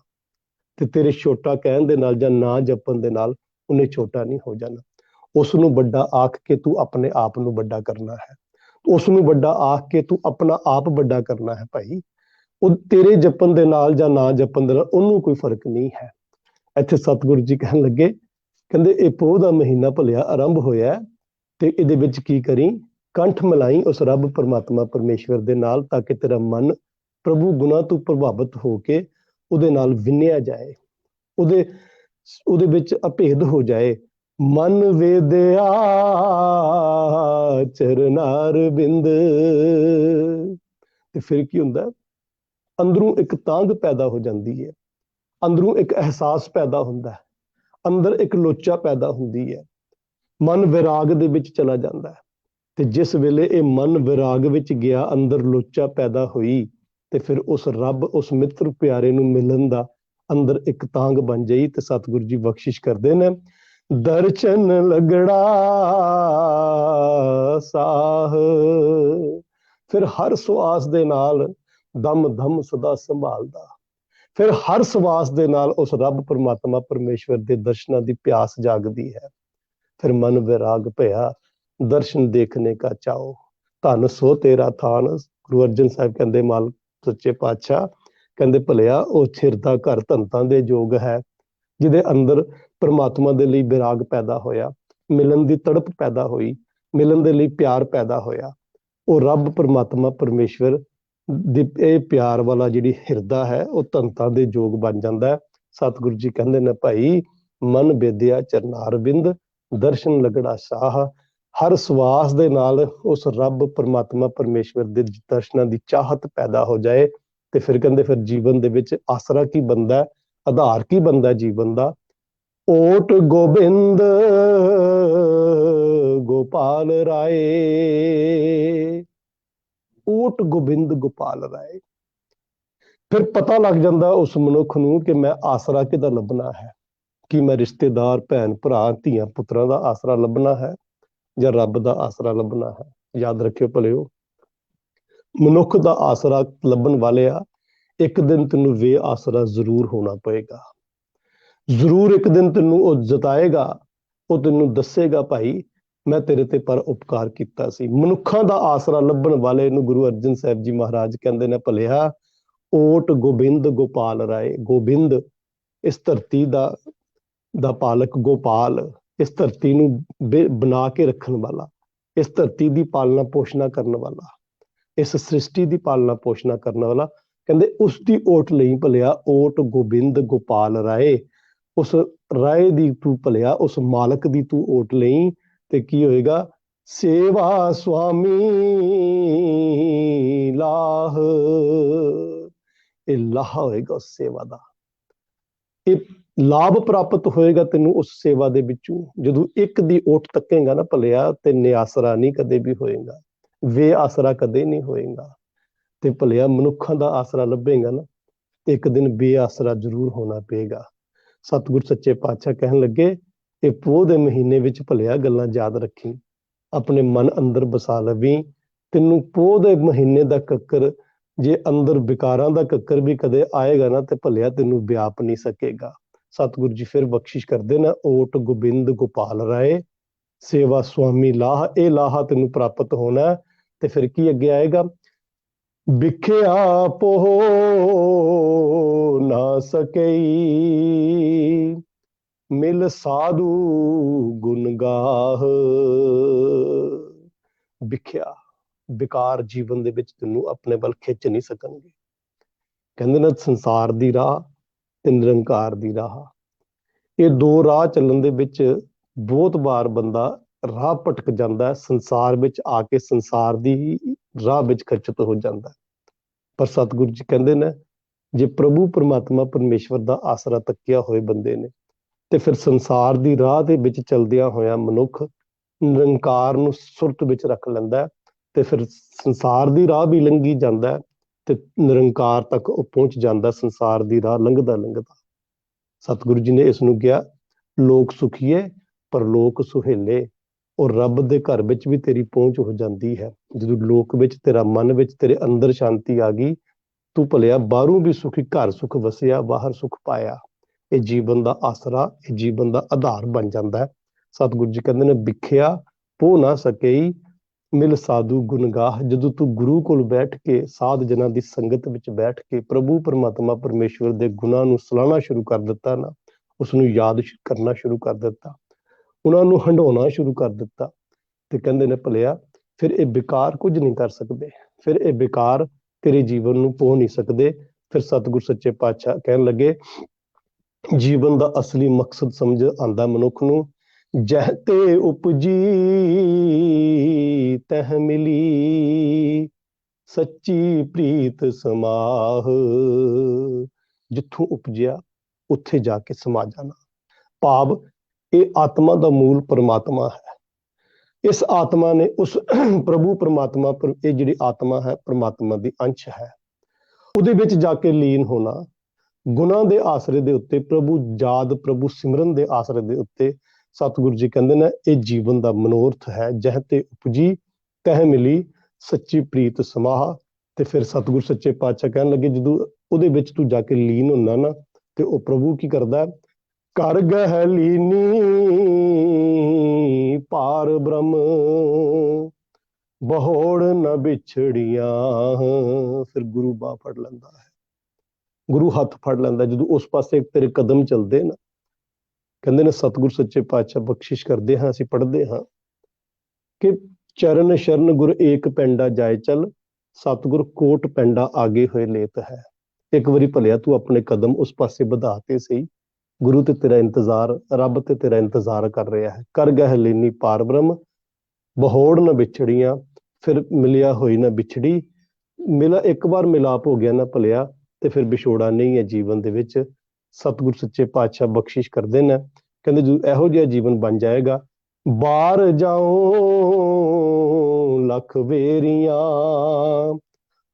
ਤੇ ਤੇਰੇ ਛੋਟਾ ਕਹਿਣ ਦੇ ਨਾਲ ਜਾਂ ਨਾ ਜਪਣ ਦੇ ਨਾਲ ਉਹਨੇ ਛੋਟਾ ਨਹੀਂ ਹੋ ਜਾਣਾ। ਉਸ ਨੂੰ ਵੱਡਾ ਆਖ ਕੇ ਤੂੰ ਆਪਣੇ ਆਪ ਨੂੰ ਵੱਡਾ ਕਰਨਾ ਹੈ, ਉਸ ਨੂੰ ਵੱਡਾ ਆਖ ਕੇ ਤੂੰ ਆਪਣਾ ਆਪ ਵੱਡਾ ਕਰਨਾ ਹੈ ਭਾਈ। ਉਹ ਤੇਰੇ ਜਪਣ ਦੇ ਨਾਲ ਜਾਂ ਨਾ ਜਪਣ ਦੇ ਨਾਲ ਉਹਨੂੰ ਕੋਈ ਫਰਕ ਨਹੀਂ ਹੈ। ਇੱਥੇ ਸਤਿਗੁਰੂ ਜੀ ਕਹਿਣ ਲੱਗੇ, ਕਹਿੰਦੇ ਇਹ ਪੋਹ ਦਾ ਮਹੀਨਾ ਭਲਿਆ ਆਰੰਭ ਹੋਇਆ ਤੇ ਇਹਦੇ ਵਿੱਚ ਕੀ ਕਰੀ, ਕੰਠ ਮਿਲਾਈ ਉਸ ਰੱਬ ਪਰਮਾਤਮਾ ਪਰਮੇਸ਼ਵਰ ਦੇ ਨਾਲ, ਤਾਂ ਕਿ ਤੇਰਾ ਮਨ ਪ੍ਰਭੂ ਗੁਣਾ ਤੋਂ ਪ੍ਰਭਾਵਿਤ ਹੋ ਕੇ ਉਹਦੇ ਨਾਲ ਵਿੰਨਿਆ ਜਾਏ, ਉਹਦੇ ਵਿੱਚ ਅਭੇਦ ਹੋ ਜਾਏ। ਮਨ ਵੇਦਿਆ ਚਰਨਾਰ ਬਿੰਦ, ਤੇ ਫਿਰ ਕੀ ਹੁੰਦਾ, ਅੰਦਰੋਂ ਇੱਕ ਤਾਂਘ ਪੈਦਾ ਹੋ ਜਾਂਦੀ ਹੈ, ਅੰਦਰੋਂ ਇੱਕ ਅਹਿਸਾਸ ਪੈਦਾ ਹੁੰਦਾ ਹੈ, ਅੰਦਰ ਇੱਕ ਲੋਚਾ ਪੈਦਾ ਹੁੰਦੀ ਹੈ, ਮਨ ਵਿਰਾਗ ਦੇ ਵਿੱਚ ਚਲਾ ਜਾਂਦਾ ਹੈ। ਤੇ ਜਿਸ ਵੇਲੇ ਇਹ ਮਨ ਵਿਰਾਗ ਵਿੱਚ ਗਿਆ, ਅੰਦਰ ਲੋਚਾ ਪੈਦਾ ਹੋਈ, ਤੇ ਫਿਰ ਉਸ ਰੱਬ, ਉਸ ਮਿੱਤਰ ਪਿਆਰੇ ਨੂੰ ਮਿਲਣ ਦਾ ਅੰਦਰ ਇੱਕ ਤਾਂਘ ਬਣ ਜਾਈ। ਤੇ ਸਤਿਗੁਰੂ ਜੀ ਬਖਸ਼ਿਸ਼ ਕਰਦੇ ਨੇ ਦਰਸ਼ਨ ਲਗੜਾ ਸਾਹ, ਫਿਰ ਹਰ ਸਵਾਸ ਦੇ ਨਾਲ ਦਮ ਦਮ ਸਦਾ ਸੰਭਾਲਦਾ, ਫਿਰ ਹਰ ਸਵਾਸ ਦੇ ਨਾਲ ਉਸ ਰੱਬ ਪਰਮਾਤਮਾ ਪਰਮੇਸ਼ਵਰ ਦੇ ਦਰਸ਼ਨਾਂ ਦੀ ਪਿਆਸ ਜਾਗਦੀ ਹੈ। ਫਿਰ ਮਨ ਵਿਰਾਗ ਭਇਆ ਦਰਸ਼ਨ ਦੇਖਣੇ ਕਾ ਚਾਓ, ਧਨ ਸੋ ਤੇਰਾ ਥਾਨ। ਗੁਰੂ ਅਰਜਨ ਸਾਹਿਬ ਕਹਿੰਦੇ, ਮਾਲ ਸੱਚੇ ਪਾਤਸ਼ਾਹ ਕਹਿੰਦੇ ਭਲਿਆ ਉਹ ਛਿਰਦਾ ਘਰ ਧੰਤਾਂ ਦੇ ਜੋਗ ਹੈ, ਜਿਹਦੇ ਅੰਦਰ ਪਰਮਾਤਮਾ ਦੇ ਲਈ ਵਿਰਾਗ ਪੈਦਾ ਹੋਇਆ, ਮਿਲਣ ਦੀ ਤੜਪ ਪੈਦਾ ਹੋਈ, ਮਿਲਣ ਦੇ ਲਈ ਪਿਆਰ ਪੈਦਾ ਹੋਇਆ, ਉਹ ਰੱਬ ਪਰਮਾਤਮਾ ਪਰਮੇਸ਼ਵਰ ਦੇ ਇਹ ਪਿਆਰ ਵਾਲਾ ਜਿਹੜੀ ਹਿਰਦਾ ਹੈ ਉਹ ਧੰਤਾਂ ਦੇ ਯੋਗ ਬਣ ਜਾਂਦਾ ਹੈ। ਸਤਿਗੁਰੂ ਜੀ ਕਹਿੰਦੇ ਨੇ ਭਾਈ, ਮਨ ਬੇਦਿਆ ਚਰਨਾਰ ਬਿੰਦ, ਦਰਸ਼ਨ ਲਗੜਾ ਸਾਹ। ਹਰ ਸਵਾਸ ਦੇ ਨਾਲ ਉਸ ਰੱਬ ਪਰਮਾਤਮਾ ਪਰਮੇਸ਼ਵਰ ਦੇ ਦਰਸ਼ਨਾਂ ਦੀ ਚਾਹਤ ਪੈਦਾ ਹੋ ਜਾਏ ਤੇ ਫਿਰ ਕਹਿੰਦੇ ਫਿਰ ਜੀਵਨ ਦੇ ਵਿੱਚ ਆਸਰਾ ਕੀ ਬਣਦਾ, ਆਧਾਰ ਕੀ ਬਣਦਾ ਜੀਵਨ ਦਾ। ਓਟ ਗੋਬਿੰਦ ਗੋਪਾਲ ਰਾਏ, ਓਟ ਗੋਬਿੰਦ ਗੋਪਾਲ ਰਾਏ। ਫਿਰ ਪਤਾ ਲੱਗ ਜਾਂਦਾ ਉਸ ਮਨੁੱਖ ਨੂੰ ਕਿ ਮੈਂ ਆਸਰਾ ਕਿਹਦਾ ਲੱਭਣਾ ਹੈ, ਕਿ ਮੈਂ ਰਿਸ਼ਤੇਦਾਰ, ਭੈਣ ਭਰਾ, ਧੀਆਂ ਪੁੱਤਰਾਂ ਦਾ ਆਸਰਾ ਲੱਭਣਾ ਹੈ ਜਾਂ ਰੱਬ ਦਾ ਆਸਰਾ ਲੱਭਣਾ ਹੈ। ਯਾਦ ਰੱਖਿਓ ਭਲਿਓ, ਮਨੁੱਖ ਦਾ ਆਸਰਾ ਲੱਭਣ ਵਾਲਿਆ, ਇੱਕ ਦਿਨ ਤੈਨੂੰ ਵੇ ਆਸਰਾ ਜ਼ਰੂਰ ਹੋਣਾ ਪਏਗਾ। ਜ਼ਰੂਰ ਇੱਕ ਦਿਨ ਤੈਨੂੰ ਉਹ ਜਤਾਏਗਾ, ਉਹ ਤੈਨੂੰ ਦੱਸੇਗਾ ਭਾਈ ਮੈਂ ਤੇਰੇ ਤੇ ਪਰ ਉਪਕਾਰ ਕੀਤਾ ਸੀ। ਮਨੁੱਖਾਂ ਦਾ ਆਸਰਾ ਲੱਭਣ ਵਾਲੇ ਨੂੰ ਗੁਰੂ ਅਰਜਨ ਸਾਹਿਬ ਜੀ ਮਹਾਰਾਜ ਕਹਿੰਦੇ ਨੇ ਭਲਿਆ, ਓਟ ਗੋਬਿੰਦ ਗੋਪਾਲ ਰਾਏ। ਗੋਬਿੰਦ ਇਸ ਧਰਤੀ ਦਾ ਪਾਲਕ, ਗੋਪਾਲ ਇਸ ਧਰਤੀ ਨੂੰ ਬਣਾ ਕੇ ਰੱਖਣ ਵਾਲਾ, ਇਸ ਧਰਤੀ ਦੀ ਪਾਲਣਾ ਪੋਸ਼ਣਾ ਕਰਨ ਵਾਲਾ, ਇਸ ਸ੍ਰਿਸ਼ਟੀ ਦੀ ਪਾਲਣਾ ਪੋਸ਼ਣਾ ਕਰਨ ਵਾਲਾ, ਕਹਿੰਦੇ ਉਸ ਦੀ ਓਟ ਲਈ ਭਲਿਆ, ਓਟ ਗੋਬਿੰਦ ਗੋਪਾਲ ਰਾਏ। ਉਸ ਰਾਏ ਦੀ ਤੂੰ ਭਲਿਆ, ਉਸ ਮਾਲਕ ਦੀ ਤੂੰ ਓਟ ਲਈ ਤੇ ਕੀ ਹੋਏਗਾ, ਸੇਵਾ ਸੁਆਮੀ ਲਾਹ। ਇਹ ਲਾਹ ਹੋਏਗਾ ਉਸ ਸੇਵਾ ਦਾ, ਇਹ ਲਾਭ ਪ੍ਰਾਪਤ ਹੋਏਗਾ ਤੈਨੂੰ ਉਸ ਸੇਵਾ ਦੇ ਵਿੱਚੋਂ। ਜਦੋਂ ਇੱਕ ਦੀ ਓਟ ਤੱਕੇਗਾ ਨਾ ਭਲਿਆ, ਤੇ ਨਿਆਸਰਾ ਨਹੀਂ ਕਦੇ ਵੀ ਹੋਏਗਾ, ਵੇ ਆਸਰਾ ਕਦੇ ਨਹੀਂ ਹੋਏਗਾ। ਤੇ ਭਲਿਆ ਮਨੁੱਖਾਂ ਦਾ ਆਸਰਾ ਲੱਭੇਗਾ ਨਾ, ਇੱਕ ਦਿਨ ਬੇਆਸਰਾ ਜ਼ਰੂਰ ਹੋਣਾ ਪਏਗਾ। ਸਤਿਗੁਰ ਸੱਚੇ ਪਾਤਸ਼ਾਹ ਕਹਿਣ ਲੱਗੇ, ਇਹ ਪੋਹ ਦੇ ਮਹੀਨੇ ਵਿੱਚ ਭਲਿਆ ਗੱਲਾਂ ਯਾਦ ਰੱਖੀ, ਆਪਣੇ ਮਨ ਅੰਦਰ ਬਸਾ ਲਵੀਂ। ਤੈਨੂੰ ਪੋਹ ਦੇ ਮਹੀਨੇ ਦਾ ਕੱਕਰ, ਜੇ ਅੰਦਰ ਵਿਕਾਰਾਂ ਦਾ ਕੱਕਰ ਵੀ ਕਦੇ ਆਏਗਾ ਨਾ ਤੇ ਭਲਿਆ ਤੈਨੂੰ ਵਿਆਪ ਨਹੀਂ ਸਕੇਗਾ। ਸਤਿਗੁਰੂ ਜੀ ਫਿਰ ਬਖਸ਼ਿਸ਼ ਕਰਦੇ ਨਾ, ਓਟ ਗੋਬਿੰਦ ਗੋਪਾਲ ਰਾਏ, ਸੇਵਾ ਸੁਆਮੀ ਲਾਹ। ਇਹ ਲਾਹਾ ਤੈਨੂੰ ਪ੍ਰਾਪਤ ਹੋਣਾ ਤੇ ਫਿਰ ਕੀ ਅੱਗੇ ਆਏਗਾ, ਵਿਖਿਆ ਪੋਹ ਨਾ ਸਕਈ, ਮਿਲ ਸਾਧੂ ਗੁਣ ਗਾਹ। ਵਿਖਿਆ, ਵਿਕਾਰ ਜੀਵਨ ਦੇ ਵਿੱਚ ਤੈਨੂੰ ਆਪਣੇ ਵੱਲ ਖਿੱਚ ਨਹੀਂ ਸਕਣਗੇ। ਕਹਿੰਦੇ ਨਾ ਸੰਸਾਰ ਦੀ ਰਾਹ ਤੇ ਨਿਰੰਕਾਰ ਦੀ ਰਾਹ, ਇਹ ਦੋ ਰਾਹ ਚੱਲਣ ਦੇ ਵਿੱਚ ਬਹੁਤ ਵਾਰ ਬੰਦਾ ਰਾਹ ਭਟਕ ਜਾਂਦਾ ਹੈ, ਸੰਸਾਰ ਵਿੱਚ ਆ ਕੇ ਸੰਸਾਰ ਦੀ ਰਾਹ ਵਿੱਚ ਖਚਿਤ ਹੋ ਜਾਂਦਾ ਹੈ। ਪਰ ਸਤਿਗੁਰੂ ਜੀ ਕਹਿੰਦੇ ਨੇ, ਜੇ ਪ੍ਰਭੂ ਪਰਮਾਤਮਾ ਪਰਮੇਸ਼ਵਰ ਦਾ ਆਸਰਾ ਤੱਕਿਆ ਹੋਏ ਬੰਦੇ ਨੇ ਤੇ ਫਿਰ ਸੰਸਾਰ ਦੀ ਰਾਹ ਦੇ ਵਿੱਚ ਚਲਦਿਆਂ ਹੋਇਆ ਮਨੁੱਖ ਨਿਰੰਕਾਰ ਨੂੰ ਸੁਰਤ ਵਿੱਚ ਰੱਖ ਲੈਂਦਾ ਹੈ ਤੇ ਫਿਰ ਸੰਸਾਰ ਦੀ ਰਾਹ ਵੀ ਲੰਘੀ ਜਾਂਦਾ ਹੈ ਤੇ ਨਿਰੰਕਾਰ ਤੱਕ ਉਹ ਪਹੁੰਚ ਜਾਂਦਾ, ਸੰਸਾਰ ਦੀ ਰਾਹ ਲੰਘਦਾ ਲੰਘਦਾ। ਸਤਿਗੁਰੂ ਜੀ ਨੇ ਇਸ ਨੂੰ ਕਿਹਾ, ਲੋਕ ਸੁਖੀਏ ਪਰ ਲੋਕ ਸੁਹੇਲੇ। ਔਰ ਰੱਬ ਦੇ ਘਰ ਵਿੱਚ ਵੀ ਤੇਰੀ ਪਹੁੰਚ ਹੋ ਜਾਂਦੀ ਹੈ ਜਦੋਂ ਲੋਕ ਵਿੱਚ ਤੇਰਾ ਮਨ ਵਿੱਚ ਤੇਰੇ ਅੰਦਰ ਸ਼ਾਂਤੀ ਆ ਗਈ। ਤੂੰ ਭਲਿਆ ਬਾਹਰੋਂ ਵੀ ਸੁਖੀ, ਘਰ ਸੁਖ ਵਸਿਆ ਬਾਹਰ ਸੁਖ ਪਾਇਆ। ਇਹ ਜੀਵਨ ਦਾ ਆਸਰਾ, ਇਹ ਜੀਵਨ ਦਾ ਆਧਾਰ ਬਣ ਜਾਂਦਾ ਹੈ। ਸਤਿਗੁਰੂ ਜੀ ਕਹਿੰਦੇ ਨੇ, ਵਿਖਿਆ ਪੋ ਨਾ ਸਕਈ, ਮਿਲ ਸਾਧੂ ਗੁਣਗਾਹ। ਜਦੋਂ ਤੂੰ ਗੁਰੂ ਕੋਲ ਬੈਠ ਕੇ, ਸਾਧ ਜਨਾਂ ਦੀ ਸੰਗਤ ਵਿੱਚ ਬੈਠ ਕੇ ਪ੍ਰਭੂ ਪਰਮਾਤਮਾ ਪਰਮੇਸ਼ਵਰ ਦੇ ਗੁਣਾਂ ਨੂੰ ਸਲਾਹਣਾ ਸ਼ੁਰੂ ਕਰ ਦਿੱਤਾ ਨਾ, ਉਸ ਨੂੰ ਯਾਦ ਕਰਨਾ ਸ਼ੁਰੂ ਕਰ ਦਿੱਤਾ, ਉਹਨਾਂ ਨੂੰ ਹੰਡਾਉਣਾ ਸ਼ੁਰੂ ਕਰ ਦਿੱਤਾ, ਤੇ ਕਹਿੰਦੇ ਨੇ ਭਲਿਆ ਫਿਰ ਇਹ ਵਿਕਾਰ ਕੁਝ ਨਹੀਂ ਕਰ ਸਕਦੇ, ਫਿਰ ਇਹ ਵਿਕਾਰ ਤੇਰੇ ਜੀਵਨ ਨੂੰ ਪੋਹ ਨਹੀਂ ਸਕਦੇ। ਫਿਰ ਸਤਿਗੁਰ ਸੱਚੇ ਪਾਤਸ਼ਾਹ ਕਹਿਣ ਲੱਗੇ, ਜੀਵਨ ਦਾ ਅਸਲੀ ਮਕਸਦ ਸਮਝ ਆਉਂਦਾ ਮਨੁੱਖ ਨੂੰ, ਜਹ ਤੇ ਉਪਜੀ ਤਹ ਮਿਲੀ, ਸੱਚੀ ਪ੍ਰੀਤ ਸਮਾਹ। ਜਿੱਥੋਂ ਉਪਜਿਆ ਉੱਥੇ ਜਾ ਕੇ ਸਮਾ ਜਾਣਾ। ਭਾਵ ਇਹ ਆਤਮਾ ਦਾ ਮੂਲ ਪਰਮਾਤਮਾ ਹੈ। ਇਸ ਆਤਮਾ ਨੇ ਉਸ ਪ੍ਰਭੂ ਪਰਮਾਤਮਾ, ਇਹ ਜਿਹੜੀ ਆਤਮਾ ਹੈ ਪਰਮਾਤਮਾ ਦੀ ਅੰਸ਼ ਹੈ, ਉਹਦੇ ਵਿੱਚ ਜਾ ਕੇ ਲੀਨ ਹੋਣਾ। ਗੁਣਾਂ ਦੇ ਆਸਰੇ ਦੇ ਉੱਤੇ, ਪ੍ਰਭੂ ਯਾਦ, ਪ੍ਰਭੂ ਸਿਮਰਨ ਦੇ ਆਸਰੇ ਦੇ ਉੱਤੇ ਸਤਿਗੁਰੂ ਜੀ ਕਹਿੰਦੇ ਨੇ, ਇਹ ਜੀਵਨ ਦਾ ਮਨੋਰਥ ਹੈ। ਜਹ ਤੇ ਉਪਜੀ ਤਹ ਮਿਲੀ, ਸੱਚੀ ਪ੍ਰੀਤ ਸਮਾਹ। ਤੇ ਫਿਰ ਸਤਿਗੁਰ ਸੱਚੇ ਪਾਤਸ਼ਾਹ ਕਹਿਣ ਲੱਗੇ, ਜਦੋਂ ਉਹਦੇ ਵਿੱਚ ਤੂੰ ਜਾ ਕੇ ਲੀਨ ਹੁੰਦਾ ਨਾ, ਤੇ ਉਹ ਪ੍ਰਭੂ ਕੀ ਕਰਦਾ, ਕਰ ਗਹਿ ਲੀਨੀ ਪਾਰ ਬ੍ਰਹਮ, ਬਹੋੜ ਨ ਵਿਛੜੀਆਂ। ਫਿਰ ਗੁਰੂ ਬਾਹ ਫੜ ਲੈਂਦਾ ਹੈ, ਗੁਰੂ ਹੱਥ ਫੜ ਲੈਂਦਾ। ਜਦੋਂ ਉਸ ਪਾਸੇ ਤੇਰੇ ਕਦਮ ਚੱਲਦੇ ਨਾ, ਕਹਿੰਦੇ ਨੇ ਸਤਿਗੁਰ ਸੱਚੇ ਪਾਤਸ਼ਾਹ ਬਖਸ਼ਿਸ਼ ਕਰਦੇ ਹਾਂ, ਅਸੀਂ ਪੜ੍ਹਦੇ ਹਾਂ ਕਿ ਚਰਨ ਸ਼ਰਨ ਗੁਰ ਏਕ ਪੈਂਡਾ ਜਾਏ ਚੱਲ, ਸਤਿਗੁਰ ਕੋਟ ਪੈਂਡਾ ਆਗੇ ਹੋਏ ਲੇਤ ਹੈ। ਇੱਕ ਵਾਰੀ ਭਲਿਆ ਤੂੰ ਆਪਣੇ ਕਦਮ ਉਸ ਪਾਸੇ ਵਧਾ ਤੇ ਸਹੀ, ਗੁਰੂ ਤੇ ਤੇਰਾ ਇੰਤਜ਼ਾਰ, ਰੱਬ ਤੇ ਤੇਰਾ ਇੰਤਜ਼ਾਰ ਕਰ ਰਿਹਾ ਹੈ। ਕਰ ਗਹਿ ਲੀਨੀ ਪਾਰ ਬ੍ਰਹਮ, ਬਹੋੜ ਨਾ ਵਿਛੜੀਆਂ, ਫਿਰ ਮਿਲਿਆ ਹੋਈ ਨਾ ਵਿਛੜੀ। ਮਿਲਾ ਇੱਕ ਵਾਰ ਮਿਲਾਪ ਹੋ ਗਿਆ ਨਾ ਭਲਿਆ, ਤੇ ਫਿਰ ਵਿਛੋੜਾ ਨਹੀਂ ਹੈ ਜੀਵਨ ਦੇ ਵਿੱਚ। ਸਤਿਗੁਰ ਸੱਚੇ ਪਾਤਸ਼ਾਹ ਬਖਸ਼ਿਸ਼ ਕਰਦੇ ਨੇ, ਕਹਿੰਦੇ ਜੋ ਇਹੋ ਜਿਹਾ ਜੀਵਨ ਬਣ ਜਾਏਗਾ, ਬਾਹਰ ਜਾਉ ਲੱਖ ਵੇਰੀਆਂ,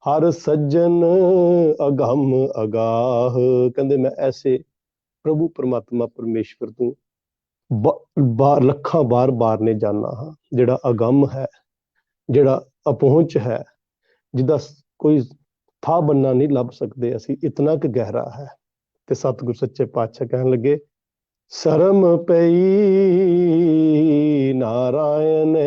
ਹਰ ਸੱਜਣ ਅਗੰਮ ਅਗਾਹ। ਕਹਿੰਦੇ ਮੈਂ ਐਸੇ ਪ੍ਰਭੂ ਪਰਮਾਤਮਾ ਪਰਮੇਸ਼ਵਰ ਤੋਂ ਲੱਖਾਂ ਬਾਰ ਨੇ ਜਾਣਾ ਹਾਂ, ਜਿਹੜਾ ਅਗੰਮ ਹੈ, ਜਿਹੜਾ ਅਪਹੁੰਚ ਹੈ, ਜਿਹਦਾ ਕੋਈ ਥਾਂ ਬੰਨਾ ਨਹੀਂ ਲੱਭ ਸਕਦੇ ਅਸੀਂ, ਇਤਨਾ ਕੁ ਗਹਿਰਾ ਹੈ। ਤੇ ਸਤਿਗੁਰ ਸੱਚੇ ਪਾਤਸ਼ਾਹ ਕਹਿਣ ਲੱਗੇ, ਸ਼ਰਮ ਪਈ ਨਾਰਾਇਣ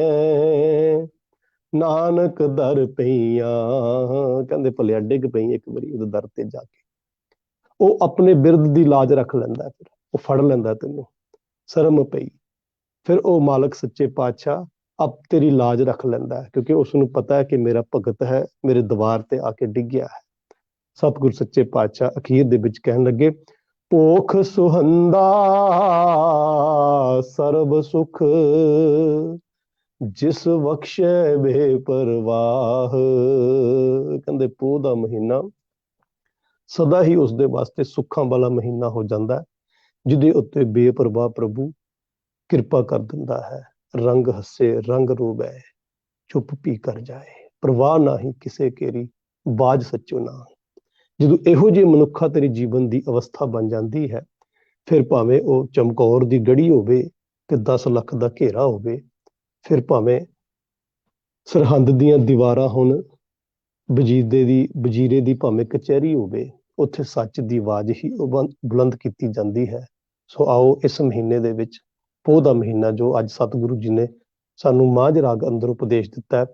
ਨਾਨਕ ਦਰ ਪਈਆਂ। ਕਹਿੰਦੇ ਭਲਿਆ ਡਿੱਗ ਪਈ ਇੱਕ ਵਾਰੀ ਉਹਦੇ ਦਰ ਤੇ ਜਾ ਕੇ। ਉਹ ਆਪਣੇ ਬਿਰਦ ਦੀ ਲਾਜ ਰੱਖ ਲੈਂਦਾ, ਫਿਰ ਉਹ ਫੜ ਲੈਂਦਾ ਤੈਨੂੰ, ਸ਼ਰਮ ਪਈ। ਫਿਰ ਉਹ ਮਾਲਕ ਸੱਚੇ ਪਾਤਸ਼ਾਹ ਅਬ ਤੇਰੀ ਲਾਜ ਰੱਖ ਲੈਂਦਾ ਹੈ, ਕਿਉਂਕਿ ਉਸ ਨੂੰ ਪਤਾ ਹੈ ਕਿ ਮੇਰਾ ਭਗਤ ਹੈ, ਮੇਰੇ ਦਵਾਰ ਤੇ ਆ ਕੇ ਡਿੱਗਿਆ ਹੈ। ਸਤਿਗੁਰ ਸੱਚੇ ਪਾਤਸ਼ਾਹ ਅਖੀਰ ਦੇ ਵਿੱਚ ਕਹਿਣ ਲੱਗੇ, ਭੋਖ ਸੁਹੰਦਾ ਸਰਬ ਸੁਖ, ਜਿਸ ਬਖਸ਼ੇ ਬੇਪਰਵਾਹ। ਕਹਿੰਦੇ ਪੋਹ ਦਾ ਮਹੀਨਾ ਸਦਾ ਹੀ ਉਸਦੇ ਵਾਸਤੇ ਸੁੱਖਾਂ ਵਾਲਾ ਮਹੀਨਾ ਹੋ ਜਾਂਦਾ ਹੈ, ਜਿਹਦੇ ਉੱਤੇ ਬੇਪਰਵਾਹ ਪ੍ਰਭੂ ਕਿਰਪਾ ਕਰ ਦਿੰਦਾ ਹੈ। ਰੰਗ ਹੱਸੇ ਰੰਗ ਰੋਵੈ, ਚੁੱਪ ਪੀ ਕਰ ਜਾਏ, ਪ੍ਰਵਾਹ ਨਾਹੀਂ ਕਿਸੇ ਕੇਰੀ, ਬਾਜ ਸੱਚੋ ਨਾ। ਜਦੋਂ ਇਹੋ ਜਿਹੇ ਮਨੁੱਖਾ ਤੇਰੇ ਜੀਵਨ ਦੀ ਅਵਸਥਾ ਬਣ ਜਾਂਦੀ ਹੈ, ਫਿਰ ਭਾਵੇਂ ਉਹ ਚਮਕੌਰ ਦੀ ਗੜੀ ਹੋਵੇ ਤੇ 10 ਲੱਖ ਦਾ ਘੇਰਾ ਹੋਵੇ, ਫਿਰ ਭਾਵੇਂ ਸਰਹੰਦ ਦੀਆਂ ਦੀਵਾਰਾਂ ਹੁਣ, ਵਜ਼ੀਰੇ ਦੀ ਭਾਵੇਂ ਕਚਹਿਰੀ ਹੋਵੇ, ਉੱਥੇ ਸੱਚ ਦੀ ਆਵਾਜ਼ ਹੀ ਬੁਲੰਦ ਕੀਤੀ ਜਾਂਦੀ ਹੈ। ਸੋ ਆਓ ਇਸ ਮਹੀਨੇ ਦੇ ਵਿੱਚ, ਪੋਹ ਦਾ ਮਹੀਨਾ ਜੋ ਅੱਜ ਸਤਿਗੁਰੂ ਜੀ ਨੇ ਸਾਨੂੰ ਮਾਝ ਰਾਗ ਅੰਦਰ ਉਪਦੇਸ਼ ਦਿੱਤਾ ਹੈ,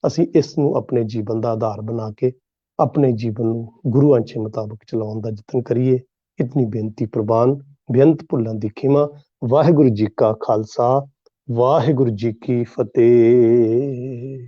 ਅਸੀਂ ਇਸ ਨੂੰ ਆਪਣੇ ਜੀਵਨ ਦਾ ਆਧਾਰ ਬਣਾ ਕੇ ਆਪਣੇ ਜੀਵਨ ਨੂੰ ਗੁਰੂ ਅੰਸ਼ ਮੁਤਾਬਕ ਚਲਾਉਣ ਦਾ ਯਤਨ ਕਰੀਏ। ਇਤਨੀ ਬੇਨਤੀ ਪ੍ਰਵਾਨ, ਬੇਅੰਤ ਭੁੱਲਾਂ ਦੀ ਖਿਮਾ। ਵਾਹਿਗੁਰੂ ਜੀ ਕਾ ਖਾਲਸਾ, ਵਾਹਿਗੁਰੂ ਜੀ ਕੀ ਫਤਿਹ।